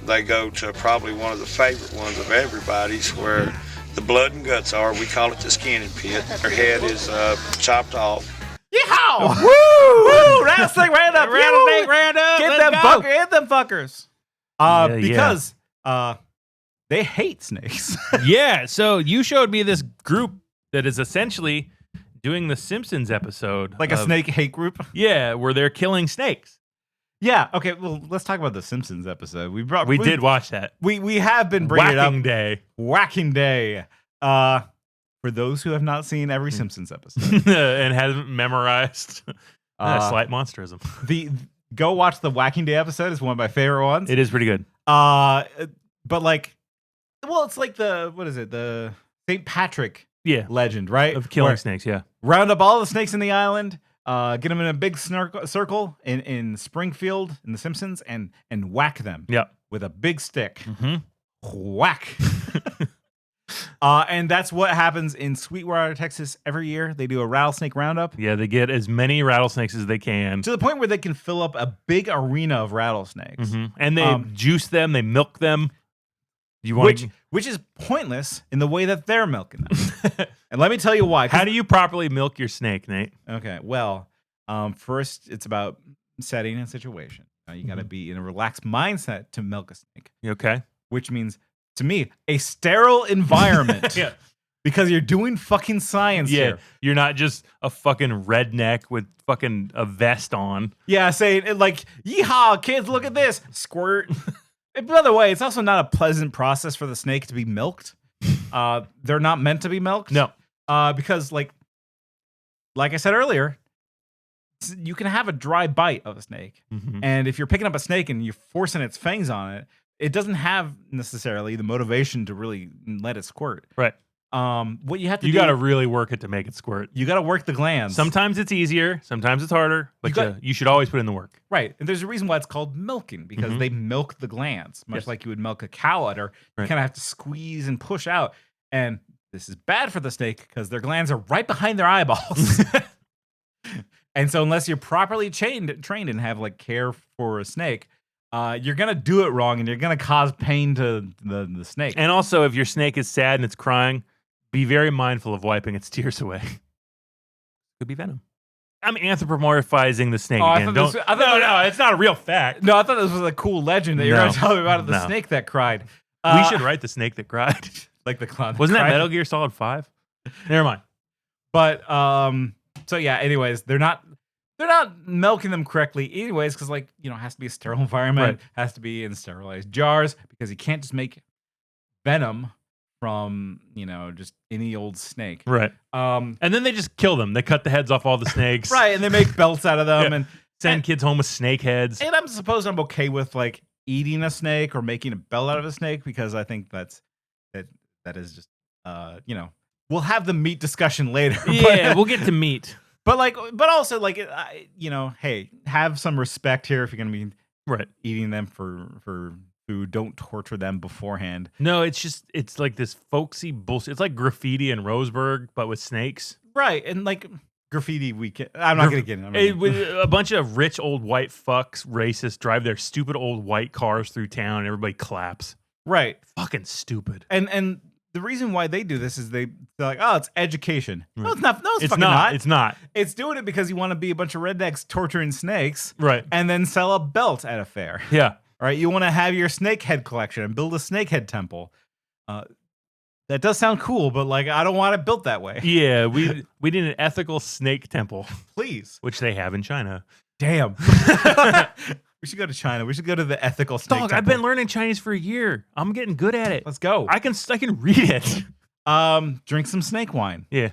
they go to probably one of the favorite ones of everybody's, where the blood and guts are. We call it the skinning pit. Their head is chopped off. Yeehaw! Woo! Rattlesnake roundup! Rattlesnake roundup! Get them fuckers! Because they hate snakes. Yeah, so you showed me this group that is essentially doing the Simpsons episode. Like a snake hate group? Yeah, where they're killing snakes. Yeah, okay, well, let's talk about the Simpsons episode. We did watch that. We have been bringing it up. Whacking Day. For those who have not seen every Simpsons episode. And hasn't memorized slight monsterism. Go watch the Whacking Day episode. It's one of my favorite ones. It is pretty good. But like, well, it's like the St. Patrick legend, right? Of killing snakes, yeah. Round up all the snakes in the island, get them in a big circle in Springfield in The Simpsons, and whack them with a big stick. Whack. And that's what happens in Sweetwater, Texas every year. They do a rattlesnake roundup. Yeah, they get as many rattlesnakes as they can. To the point where they can fill up a big arena of rattlesnakes. And they juice them, they milk them. Which is pointless in the way that they're milking them. And let me tell you why. How do you properly milk your snake, Nate? Okay, well, first it's about setting a situation. You got to be in a relaxed mindset to milk a snake. Okay. Which means, to me, a sterile environment. Yeah. Because you're doing fucking science here. You're not just a fucking redneck with fucking a vest on. Yeah, saying like, yeehaw, kids, look at this. Squirt. By the way, it's also not a pleasant process for the snake to be milked. They're not meant to be milked. No. Because like I said earlier, you can have a dry bite of a snake. And if you're picking up a snake and you're forcing its fangs on it, it doesn't have necessarily the motivation to really let it squirt. Right. What you have to You do, got to really work it to make it squirt. you got to work the glands. Sometimes it's easier, sometimes it's harder, but you should always put in the work. Right. And there's a reason why it's called milking, because they milk the glands, much like you would milk a cow udder. You kind of have to squeeze and push out. And this is bad for the snake because their glands are right behind their eyeballs. And so unless you're properly trained and have like care for a snake, you're going to do it wrong and you're going to cause pain to the snake. And also, if your snake is sad and it's crying, be very mindful of wiping its tears away. Could be venom. I'm anthropomorphizing the snake again. No, it's not a real fact. No, I thought this was a cool legend that you're going to tell me about the snake that cried. We should write the snake that cried. Like the clown. Wasn't that Metal Gear Solid 5? Never mind. But so yeah, anyways, they're not milking them correctly anyways, because like, it has to be a sterile environment, has to be in sterilized jars, because you can't just make venom from, just any old snake. Right. And then they just kill them. They cut the heads off all the snakes. Right, and they make belts out of them and send kids home with snake heads. And I'm okay with like eating a snake or making a belt out of a snake, because I think that is just we'll have the meat discussion later. Yeah, we'll get to meat. But also hey, have some respect here if you're gonna be eating them for food. Don't torture them beforehand. No, it's like this folksy bullshit. It's like graffiti in Roseburg, but with snakes. Right, and like graffiti weekend. I'm not gonna get in. With a bunch of rich old white fucks, racists, drive their stupid old white cars through town, and everybody claps. Right, fucking stupid. And the reason why they do this is they're like, oh, it's education. No, it's not. No, it's fucking not. It's not. It's doing it because you want to be a bunch of rednecks torturing snakes, right? And then sell a belt at a fair. Yeah. Right. You want to have your snake head collection and build a snake head temple. That does sound cool, but like, I don't want it built that way. Yeah, we need an ethical snake temple, please, which they have in China. Damn. We should go to China. We should go to the ethical snake temple. I've been learning Chinese for a year. I'm getting good at it. Let's go. I can read it. Drink some snake wine. Yeah.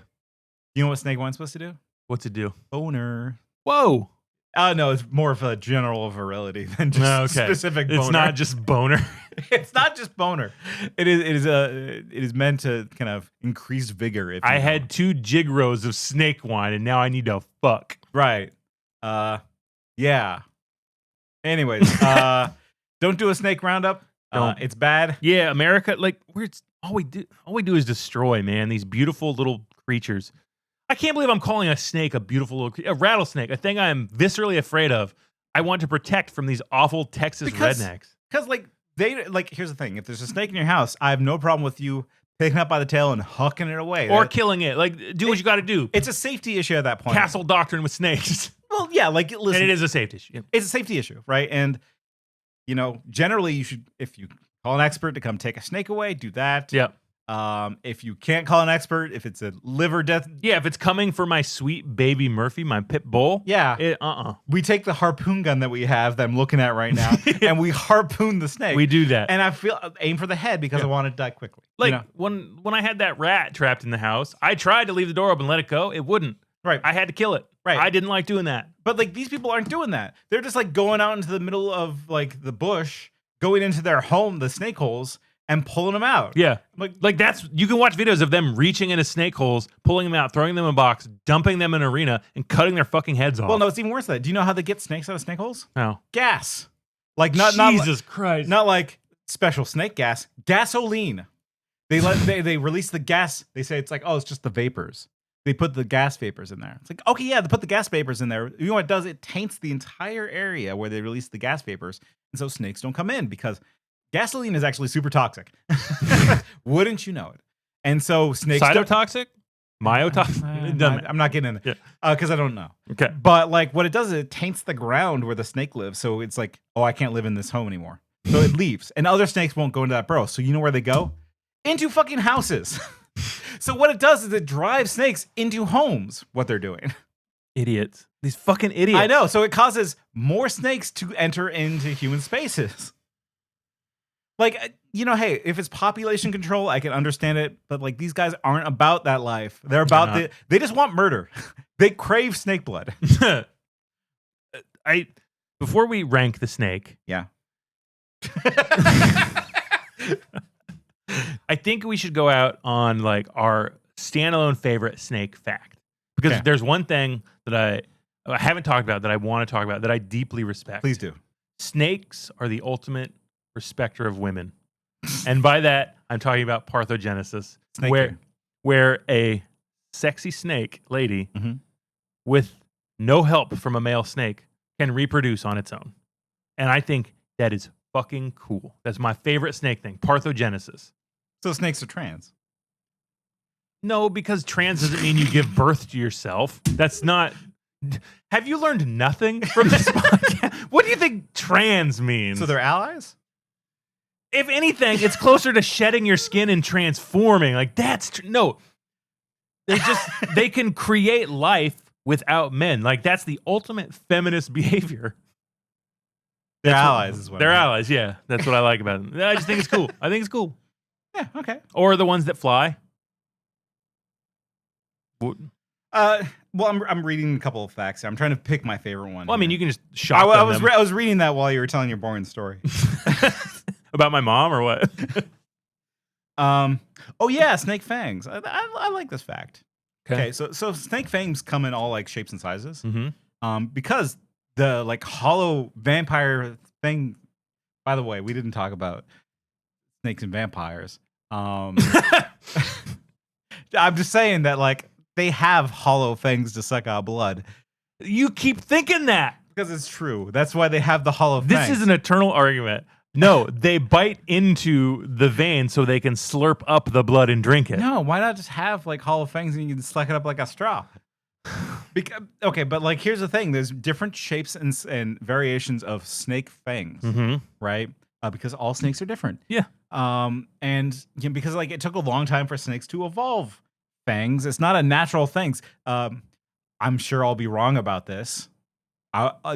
You know what snake wine's supposed to do? What's it do? Boner. Whoa. No, it's more of a general virility than just specific boner. It's not just boner. It's not just boner. It is meant to kind of increase vigor. If I had 2 jig rows of snake wine and now I need to fuck. Right. Yeah. Anyways, don't do a snake roundup. It's bad. Yeah, America, like all we do is destroy, man, these beautiful little creatures. I can't believe I'm calling a snake a beautiful little creature. A rattlesnake, a thing I am viscerally afraid of. I want to protect from these awful Texas rednecks. Because here's the thing: if there's a snake in your house, I have no problem with you picking it up by the tail and hucking it away, or killing it. Like, do what you got to do. It's a safety issue at that point. Castle doctrine with snakes. Well, yeah, like listen, and it is a safety issue. Yeah. It's a safety issue, right? And generally, you should, if you call an expert to come take a snake away, do that. Yeah. If you can't call an expert, if it's a liver death, if it's coming for my sweet baby Murphy, my pit bull, we take the harpoon gun that we have that I'm looking at right now, and we harpoon the snake. We do that, and I aim for the head because I want it to die quickly. Like when I had that rat trapped in the house, I tried to leave the door open and let it go. It wouldn't. Right. I had to kill it. Right. I didn't like doing that. But like these people aren't doing that. They're just like going out into the middle of like the bush, going into their home, the snake holes, and pulling them out. Yeah. Like that's, you can watch videos of them reaching into snake holes, pulling them out, throwing them in a box, dumping them in an arena, and cutting their fucking heads off. Well, no, it's even worse than that. Do you know how they get snakes out of snake holes? No. Gas. Like Jesus Christ. Not like special snake gas. Gasoline. They release the gas. They say it's like, oh, it's just the vapors. They put the gas vapors in there. It's like, okay, yeah, they put the gas vapors in there. You know what it does? It taints the entire area where they release the gas vapors. And so snakes don't come in because gasoline is actually super toxic. Wouldn't you know it? And so snakes cytotoxic? Myotoxic? I'm not getting into it because I don't know. Okay. But like what it does is it taints the ground where the snake lives. So it's like, oh, I can't live in this home anymore. So it leaves. And other snakes won't go into that burrow. So you know where they go? Into fucking houses. So what it does is it drives snakes into homes, what they're doing. Idiots. These fucking idiots. I know. So it causes more snakes to enter into human spaces. Like, hey, if it's population control, I can understand it. But like these guys aren't about that life. They're about they just want murder. They crave snake blood. Before we rank the snake. Yeah. I think we should go out on like our standalone favorite snake fact because Okay. there's one thing that I haven't talked about that I want to talk about that I deeply respect. Please do. Snakes are the ultimate respecter of women, and by that I'm talking about parthenogenesis, Snake where theory. where a sexy snake lady Mhm. with no help from a male snake can reproduce on its own, and I think that is fucking cool. That's my favorite snake thing, parthenogenesis. So snakes are trans. No, because trans doesn't mean you give birth to yourself. That's not. Have you learned nothing from this podcast? What do you think trans means? So they're allies? If anything, it's closer to shedding your skin and transforming. Like that's no. They can create life without men. Like that's the ultimate feminist behavior. They're allies is what They're I mean. allies. Yeah, that's what I like about them. I just think it's cool. I think it's cool. Yeah, okay. Or the ones that fly. Well, I'm reading a couple of facts. I'm trying to pick my favorite one. Well, I mean, here. you can just shotgun I was them. I was reading that while you were telling your boring story. About my mom or what? Oh yeah, snake fangs. I like this fact. Okay. Okay, so snake fangs come in all like shapes and sizes. Mm-hmm. Because the like hollow vampire thing. By the way, we didn't talk about snakes and vampires. I'm just saying that like they have hollow fangs to suck out blood You keep thinking that. because it's true. That's why they have the hollow This fangs. is an eternal argument. No, they bite into the vein so they can slurp up the blood and drink it. No, why not just have like hollow fangs and you can suck it up like a straw? Okay, but like here's the thing: there's different shapes and variations of snake fangs, Mm-hmm. right? Because all snakes are different. Yeah. And because like it took a long time for snakes to evolve fangs. It's not a natural thing. I'm sure I'll be wrong about this.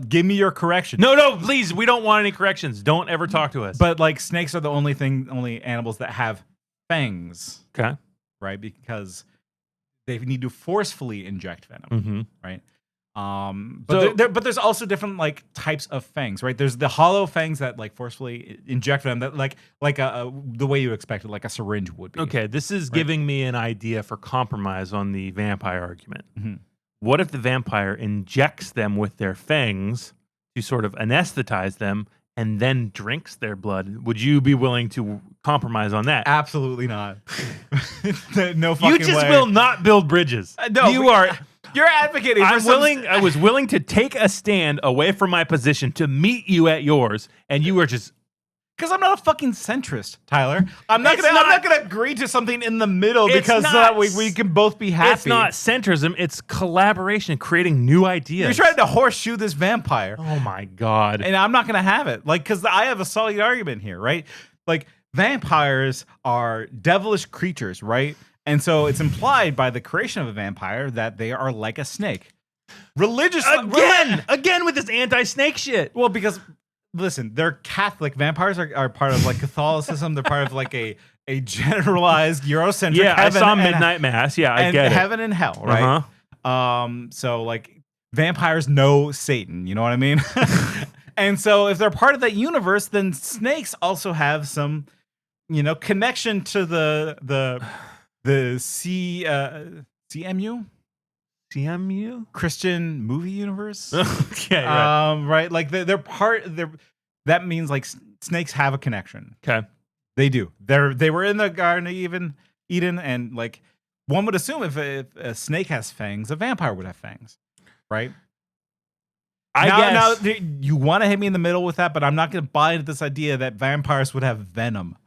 Give me your correction. No, please. We don't want any corrections. Don't ever talk to us. But like snakes are the only animals that have fangs, okay. right? Because they need to forcefully inject venom, Mm-hmm. right? So- But there's also different like types of fangs, right? There's the hollow fangs that like forcefully inject venom, that like the way you expect it, like a syringe would be. Okay, this is Right. giving me an idea for compromise on the vampire argument. Mhm. What if the vampire injects them with their fangs to sort of anesthetize them and then drinks their blood? Would you be willing to compromise on that? Absolutely not. No fucking You just way. will not build bridges. No, you but- are. You're advocating. For I was willing to take a stand away from my position to meet you at yours, and you were just. because I'm not a fucking centrist, Tyler. I'm not It's gonna. I'm not- not gonna agree to something in the middle It's because not- we can both be happy. It's not centrism. It's collaboration, creating new ideas. You're trying to horseshoe this vampire. Oh my god! And I'm not going to have it. Like, because I have a solid argument here, right? Like, vampires are devilish creatures, right? And so it's implied by the creation of a vampire that they are like a snake. Religious Again with this anti-snake shit. Well, because listen, they're Catholic. Vampires are part of like Catholicism. They're part of like a generalized Eurocentric. Yeah, I heaven saw and- Midnight Mass. Yeah, I and get it. heaven and hell, right? So like vampires know Satan, you know what I mean? And so if they're part of that universe, then snakes also have some, connection to the CMU CMU? Christian movie universe. Okay, right. Right? Like they're part. That means like snakes have a connection. Okay. They do. They were in the Garden of Eden, and like one would assume if a snake has fangs, a vampire would have fangs, right? I Now, guess. you want to hit me in the middle with that, but I'm not going to buy into this idea that vampires would have venom.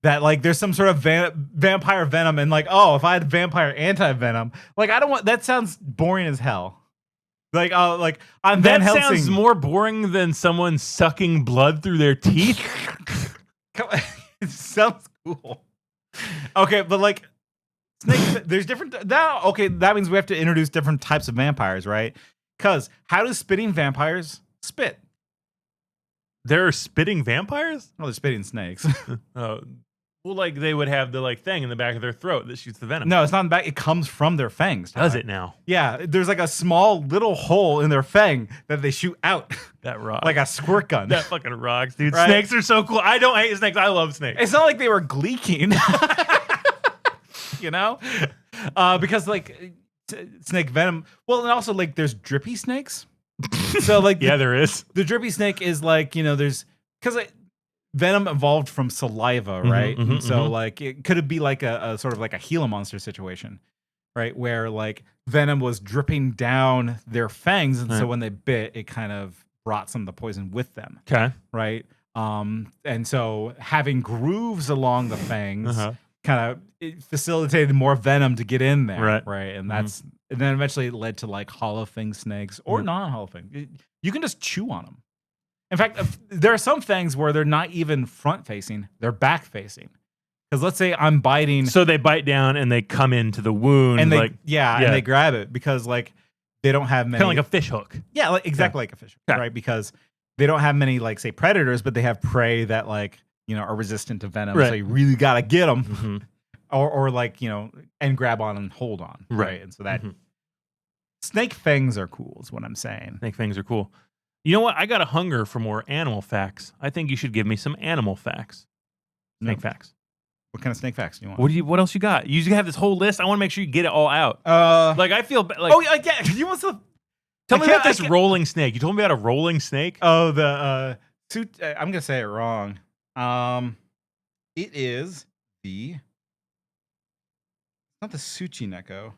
That like there's some sort of vampire venom, and like, oh, if I had vampire anti-venom, like I don't want. That sounds boring as hell. Like, like I'm Van That Helsing. sounds more boring than someone sucking blood through their teeth. It sounds cool. Okay, but like snakes, there's different now. Okay, that means we have to introduce different types of vampires, right? Because how do spitting vampires spit? There are spitting vampires? Well, they're spitting snakes. Oh, Well, like they would have the like thing in the back of their throat that shoots the venom. No, it's not in the back. It comes from their fangs. Does Tyler. it now? Yeah, there's like a small little hole in their fang that they shoot out. That rocks. Like a squirt gun. That fucking rocks, dude. Right? Snakes are so cool. I don't hate snakes. I love snakes. It's not like they were gleeking. You know? Because like snake venom. Well, and also like there's drippy snakes. So like Yeah, there is. the drippy snake is like, there's because venom evolved from saliva, right? So like it could be like a sort of like a Gila monster situation, right? Where like venom was dripping down their fangs, and so when they bit, it kind of brought some of the poison with them. Okay. Right. And so having grooves along the fangs kind of facilitated more venom to get in there. Right. And and then eventually it led to like hollow fang snakes or non-hollow fang. You can just chew on them. In fact, there are some fangs where they're not even front facing, they're back facing. Because let's say I'm biting. So they bite down and they come into the wound. And they, like, and they grab it because like they don't have many. Kind of like a fish hook. Yeah, like, exactly like a fish hook, right? Because they don't have many, like, say, predators, but they have prey that, like, are resistant to venom. Right. So you really got to get them. Or like, and grab on and hold on. Right. And so that. Snake fangs are cool, is what I'm saying. Snake fangs are cool. You know what? I got a hunger for more animal facts. I think you should give me some animal facts. Snake facts. What kind of snake facts do you want? What else you got? You have this whole list. I want to make sure you get it all out. Like I feel like. Oh yeah, you want to tell me about this rolling snake? You told me about a rolling snake. Oh, the I'm gonna say it wrong. It is not the Tsuchinoko.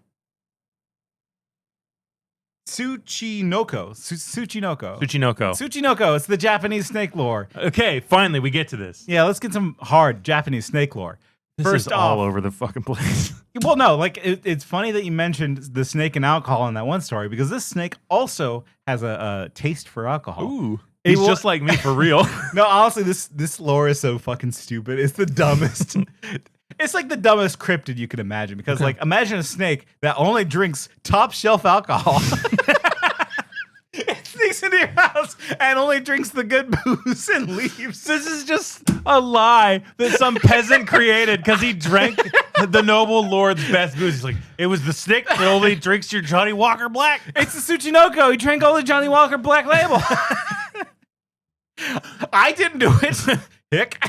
Tsuchinoko. Tsuchinoko. It's the Japanese snake lore. Okay, finally we get to this. Yeah, let's get some hard Japanese snake lore. This First is off, all over the fucking place. Well, no, like it's funny that you mentioned the snake and alcohol in that one story because this snake also has a taste for alcohol. Ooh, he's just like me for real. No, honestly, this lore is so fucking stupid. It's the dumbest. It's like the dumbest cryptid you can imagine because, like, imagine a snake that only drinks top shelf alcohol. It sneaks into your house and only drinks the good booze and leaves. This is just a lie that some peasant created because he drank the noble lord's best booze. He's like, it was the snake that only drinks your Johnny Walker Black. It's the Tsuchinoko. He drank all the Johnny Walker Black Label. I didn't do it. Hick.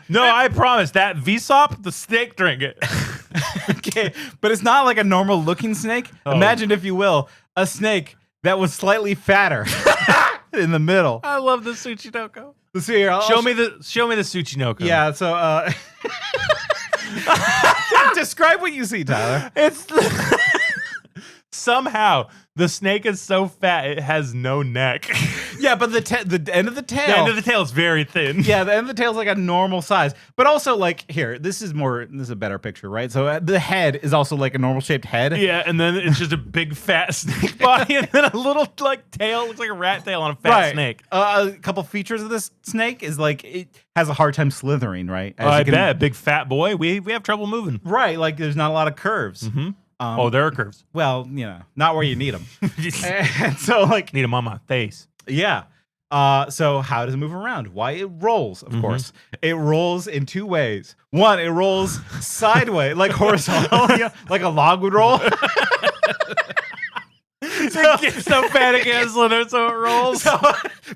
No, I promise that Vsop, the snake drink it. Okay, but it's not like a normal looking snake. Oh. Imagine, if you will, a snake that was slightly fatter in the middle. I love the Tsuchinoko. So here, Show me the Tsuchinoko. Yeah, so describe what you see, Tyler. It's somehow the snake is so fat it has no neck. Yeah, but the end of the tail. The end of the tail is very thin. Yeah, the end of the tail is like a normal size. But also, like, here, this is a better picture, right? So the head is also like a normal shaped head. Yeah, and then it's just a big fat snake body and then a little like tail. Looks like a rat tail on a fat snake. A couple features of this snake is like it has a hard time slithering, right? I bet. Big fat boy. We have trouble moving. Right, like there's not a lot of curves. There are curves. Well, not where you need them. And so, like, need them on my face. Yeah. So how does it move around? Why? It rolls, of course. It rolls in two ways. One, it rolls sideways, like horizontally, like a log would roll. It gets so fat it can't slither, so it rolls. So,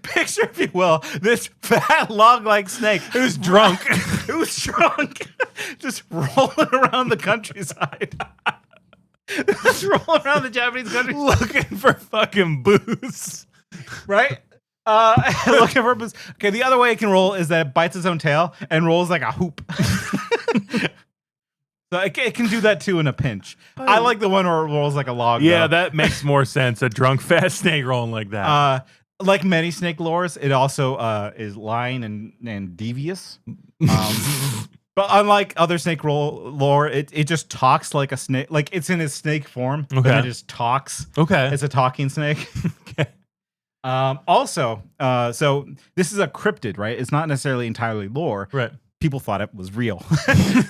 picture, if you will, this fat log-like snake who's drunk. Just rolling around the countryside. Just rolling around the Japanese countryside. Looking for fucking booze. Right? Looking for booze. Okay, the other way it can roll is that it bites its own tail and rolls like a hoop. So it can do that too in a pinch. I like the one where it rolls like a log. Yeah, that makes more sense. A drunk fat snake rolling like that. Like many snake lores, it also is lying and devious. But unlike other snake lore, it just talks like a snake. Like it's in its snake form. Okay. And it just talks. Okay. It's a talking snake. Okay. Also, so this is a cryptid, right? It's not necessarily entirely lore. Right. People thought it was real.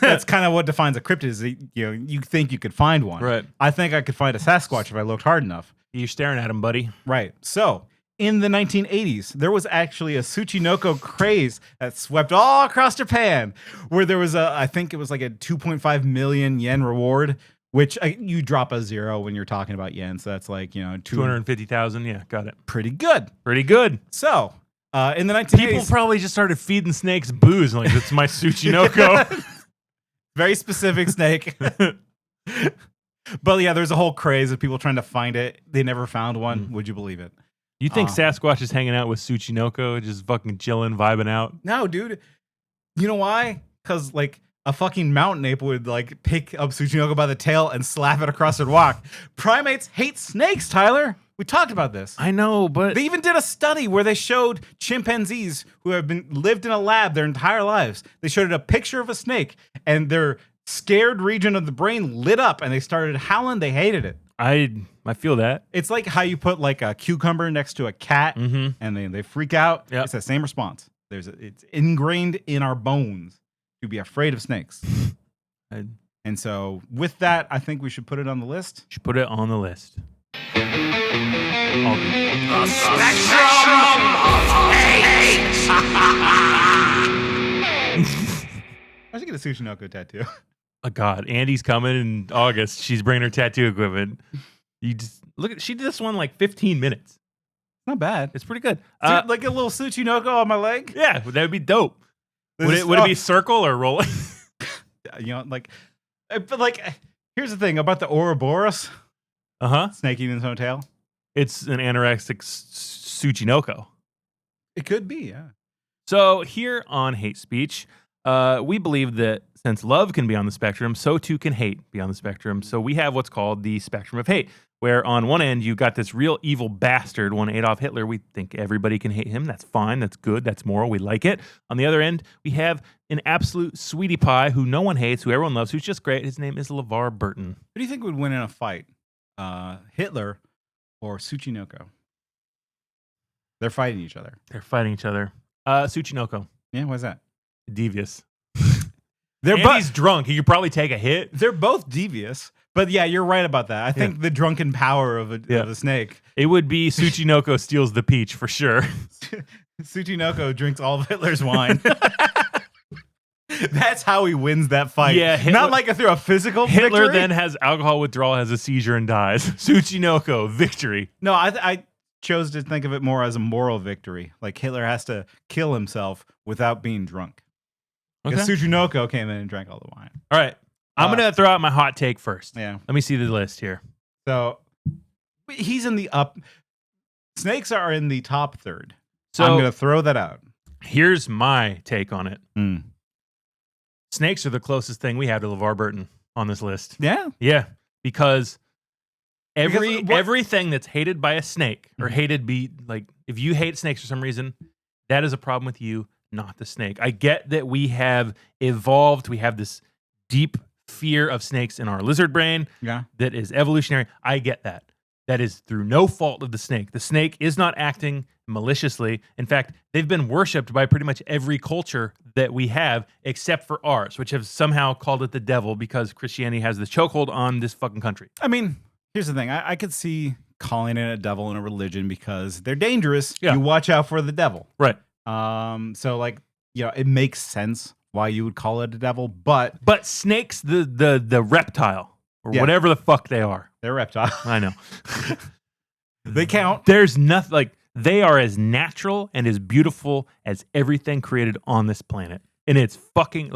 That's kind of what defines a cryptid. Is that, you think you could find one. Right. I think I could find a Sasquatch if I looked hard enough. You're staring at him, buddy. Right. So in the 1980s, there was actually a Tsuchinoko craze that swept all across Japan, where there was I think it was like a 2.5 million yen reward, which you drop a zero when you're talking about yen. So that's like, 250,000. Yeah, got it. Pretty good. Pretty good. So in the 1980s. People probably just started feeding snakes booze. Like, it's my Tsuchinoko. Very specific snake. But yeah, there's a whole craze of people trying to find it. They never found one. Would you believe it? You think Sasquatch is hanging out with Tsuchinoko, just fucking chilling, vibing out? No, dude. You know why? Because like a fucking mountain ape would like pick up Tsuchinoko by the tail and slap it across their walk. Primates hate snakes, Tyler. We talked about this. I know, but they even did a study where they showed chimpanzees who have lived in a lab their entire lives. They showed a picture of a snake, and their scared region of the brain lit up, and they started howling. They hated it. I feel that. It's like how you put like a cucumber next to a cat, and they freak out. Yep. It's the same response. It's ingrained in our bones to be afraid of snakes. And so with that, I think we should put it on the list. Should put it on the list. I should get a Tsuchinoko tattoo. Oh God, Andy's coming in August. She's bringing her tattoo equipment. You just look at. She did this one like 15 minutes. Not bad. It's pretty good. Like a little Tsuchinoko on my leg. Yeah, that would be dope. Would it be circle or rolling? But like, here's the thing about the Ouroboros. Snake eating its own tail. It's an anorexic Tsuchinoko. It could be, yeah. So here on Hate Speech, we believe that since love can be on the spectrum, so too can hate be on the spectrum. So we have what's called the spectrum of hate, where on one end you got this real evil bastard, one Adolf Hitler. We think everybody can hate him. That's fine. That's good. That's moral. We like it. On the other end, we have an absolute sweetie pie who no one hates, who everyone loves, who's just great. His name is LeVar Burton. Who do you think would win in a fight? Hitler or Tsuchinoko? They're fighting each other. Tsuchinoko. Yeah, why's that? Devious. He's drunk. He could probably take a hit. They're both devious. But yeah, you're right about that. I think the drunken power of a snake. It would be Tsuchinoko steals the peach for sure. Tsuchinoko drinks all of Hitler's wine. That's how he wins that fight. Yeah, not like through a physical Hitler victory. then has alcohol withdrawal, has a seizure, and dies. Tsuchinoko, victory. No, I chose to think of it more as a moral victory. Like Hitler has to kill himself without being drunk. Because Tsuchinoko came in and drank all the wine. All right. I'm going to throw out my hot take first. Yeah. Let me see the list here. So he's in the up. Snakes are in the top third. So I'm going to throw that out. Here's my take on it. Snakes are the closest thing we have to LeVar Burton on this list. Yeah? Yeah. Because everything that's hated by a snake or if you hate snakes for some reason, that is a problem with you, not the snake. I get that we have evolved. We have this deep fear of snakes in our lizard brain that is evolutionary. I get that. That is through no fault of the snake. The snake is not acting maliciously. In fact, they've been worshipped by pretty much every culture that we have except for ours, which have somehow called it the devil because Christianity has this chokehold on this fucking country. I mean, here's the thing. I could see calling it a devil in a religion because they're dangerous. Yeah. You watch out for the devil. Right. So like, it makes sense why you would call it a devil, but snakes, the reptile or whatever the fuck they are. They're reptile. I know. They count. There's nothing they are as natural and as beautiful as everything created on this planet. And it's fucking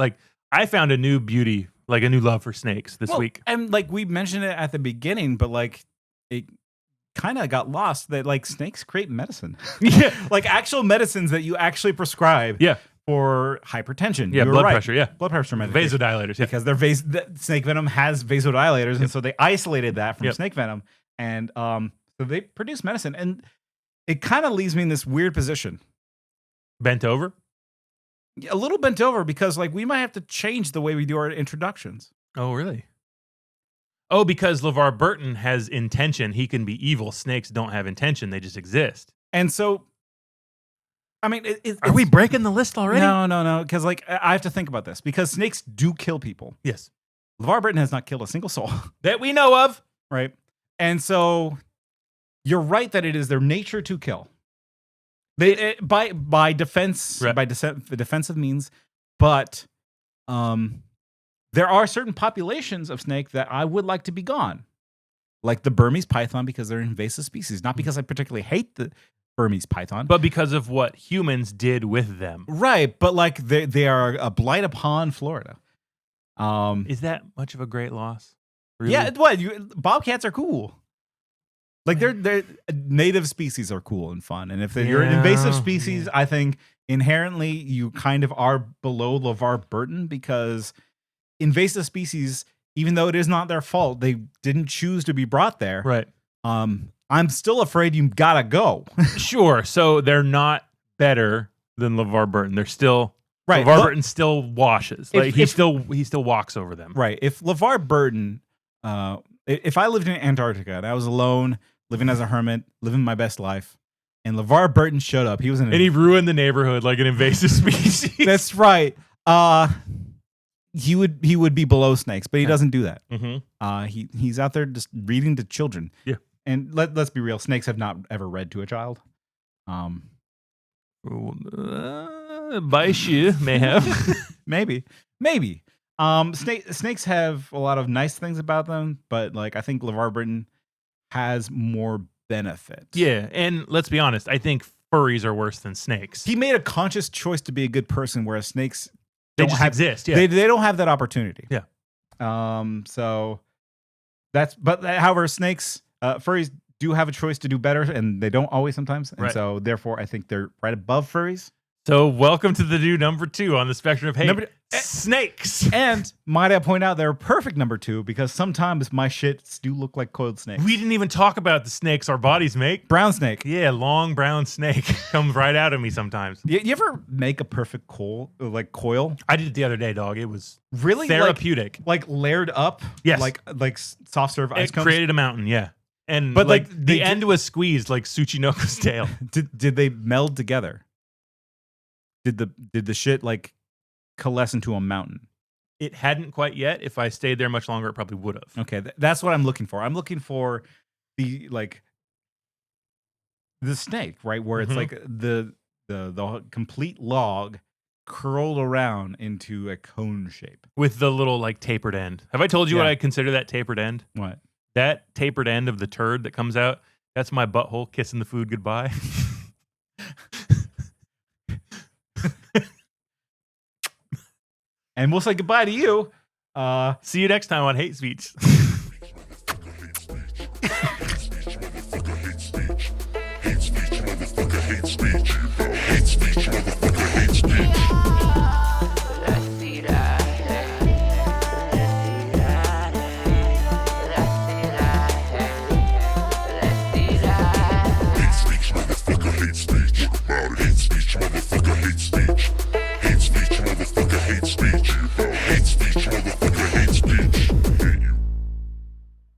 I found a new beauty, like a new love for snakes this week. And we mentioned it at the beginning, but it kind of got lost that snakes create medicine. Yeah. Actual medicines that you actually prescribe. Yeah. For hypertension. Yeah, blood pressure, yeah. Blood pressure medication. Vasodilators, yeah. Because snake venom has vasodilators, and so they isolated that from snake venom. And so they produce medicine. And it kind of leaves me in this weird position. Bent over? A little bent over because we might have to change the way we do our introductions. Oh, really? Oh, because LeVar Burton has intention. He can be evil. Snakes don't have intention. They just exist. And so I mean, are we breaking the list already? No. Because I have to think about this because snakes do kill people. Yes. LeVar Burton has not killed a single soul that we know of. Right. And so you're right that it is their nature to kill. By defense, Right. by defensive means, but there are certain populations of snake that I would like to be gone, like the Burmese python, because they're an invasive species. Not because I particularly hate the Burmese python, But because of what humans did with them. right. But like they are a blight upon Florida. Is that much of a great loss? Really? Yeah, bobcats are cool. Like they're native species are cool and fun, and if you're an invasive species, I think inherently you kind of are below LeVar Burton, because invasive species, even though it is not their fault, they didn't choose to be brought there. Right. I'm still afraid you gotta go. Sure. So they're not better than LeVar Burton. They're still Right. LeVar Burton still washes. If- Like he if- still walks over them. Right. If LeVar Burton, if I lived in Antarctica and I was alone, living as a hermit, living my best life, and LeVar Burton showed up, he was in And he ruined the neighborhood like an invasive species. That's right. He would be below snakes, but he doesn't do that. Mm-hmm. He's out there just reading to children. Yeah. And let's be real, snakes have not ever read to a child. Baishu may have. Maybe. Snakes have a lot of nice things about them, but like I think LeVar Burton has more benefit. Yeah, and let's be honest, I think furries are worse than snakes. He made a conscious choice to be a good person, whereas snakes They don't just have, exist. Yeah. They don't have that opportunity. Yeah. So however, snakes, furries do have a choice to do better, and they don't always sometimes. And Right. so therefore I think they're right above furries. So welcome to the new number 2 on the spectrum of hate. Snakes. And might I point out they're a perfect number 2, because sometimes my shits do look like coiled snakes. We didn't even talk about the snakes our bodies make. Brown snake. Yeah, long brown snake comes right out of me sometimes. You ever make a perfect coil? I did it the other day, dog. It was Really? therapeutic. Like layered up? Yes. Like soft serve ice It cones? created a mountain, yeah. And But, like like, the end was squeezed like Tsuchinoko's tail. Did they meld together? Did the shit like coalesce into a mountain? It hadn't quite yet. If I stayed there much longer, it probably would have. Okay, that's what I'm looking for. I'm looking for the snake, right? Where it's like the complete log curled around into a cone shape. With the little like tapered end. Have I told you what I consider that tapered end? What? That tapered end of the turd that comes out, that's my butthole kissing the food goodbye. And we'll say goodbye to you. See you next time on Hate Speech.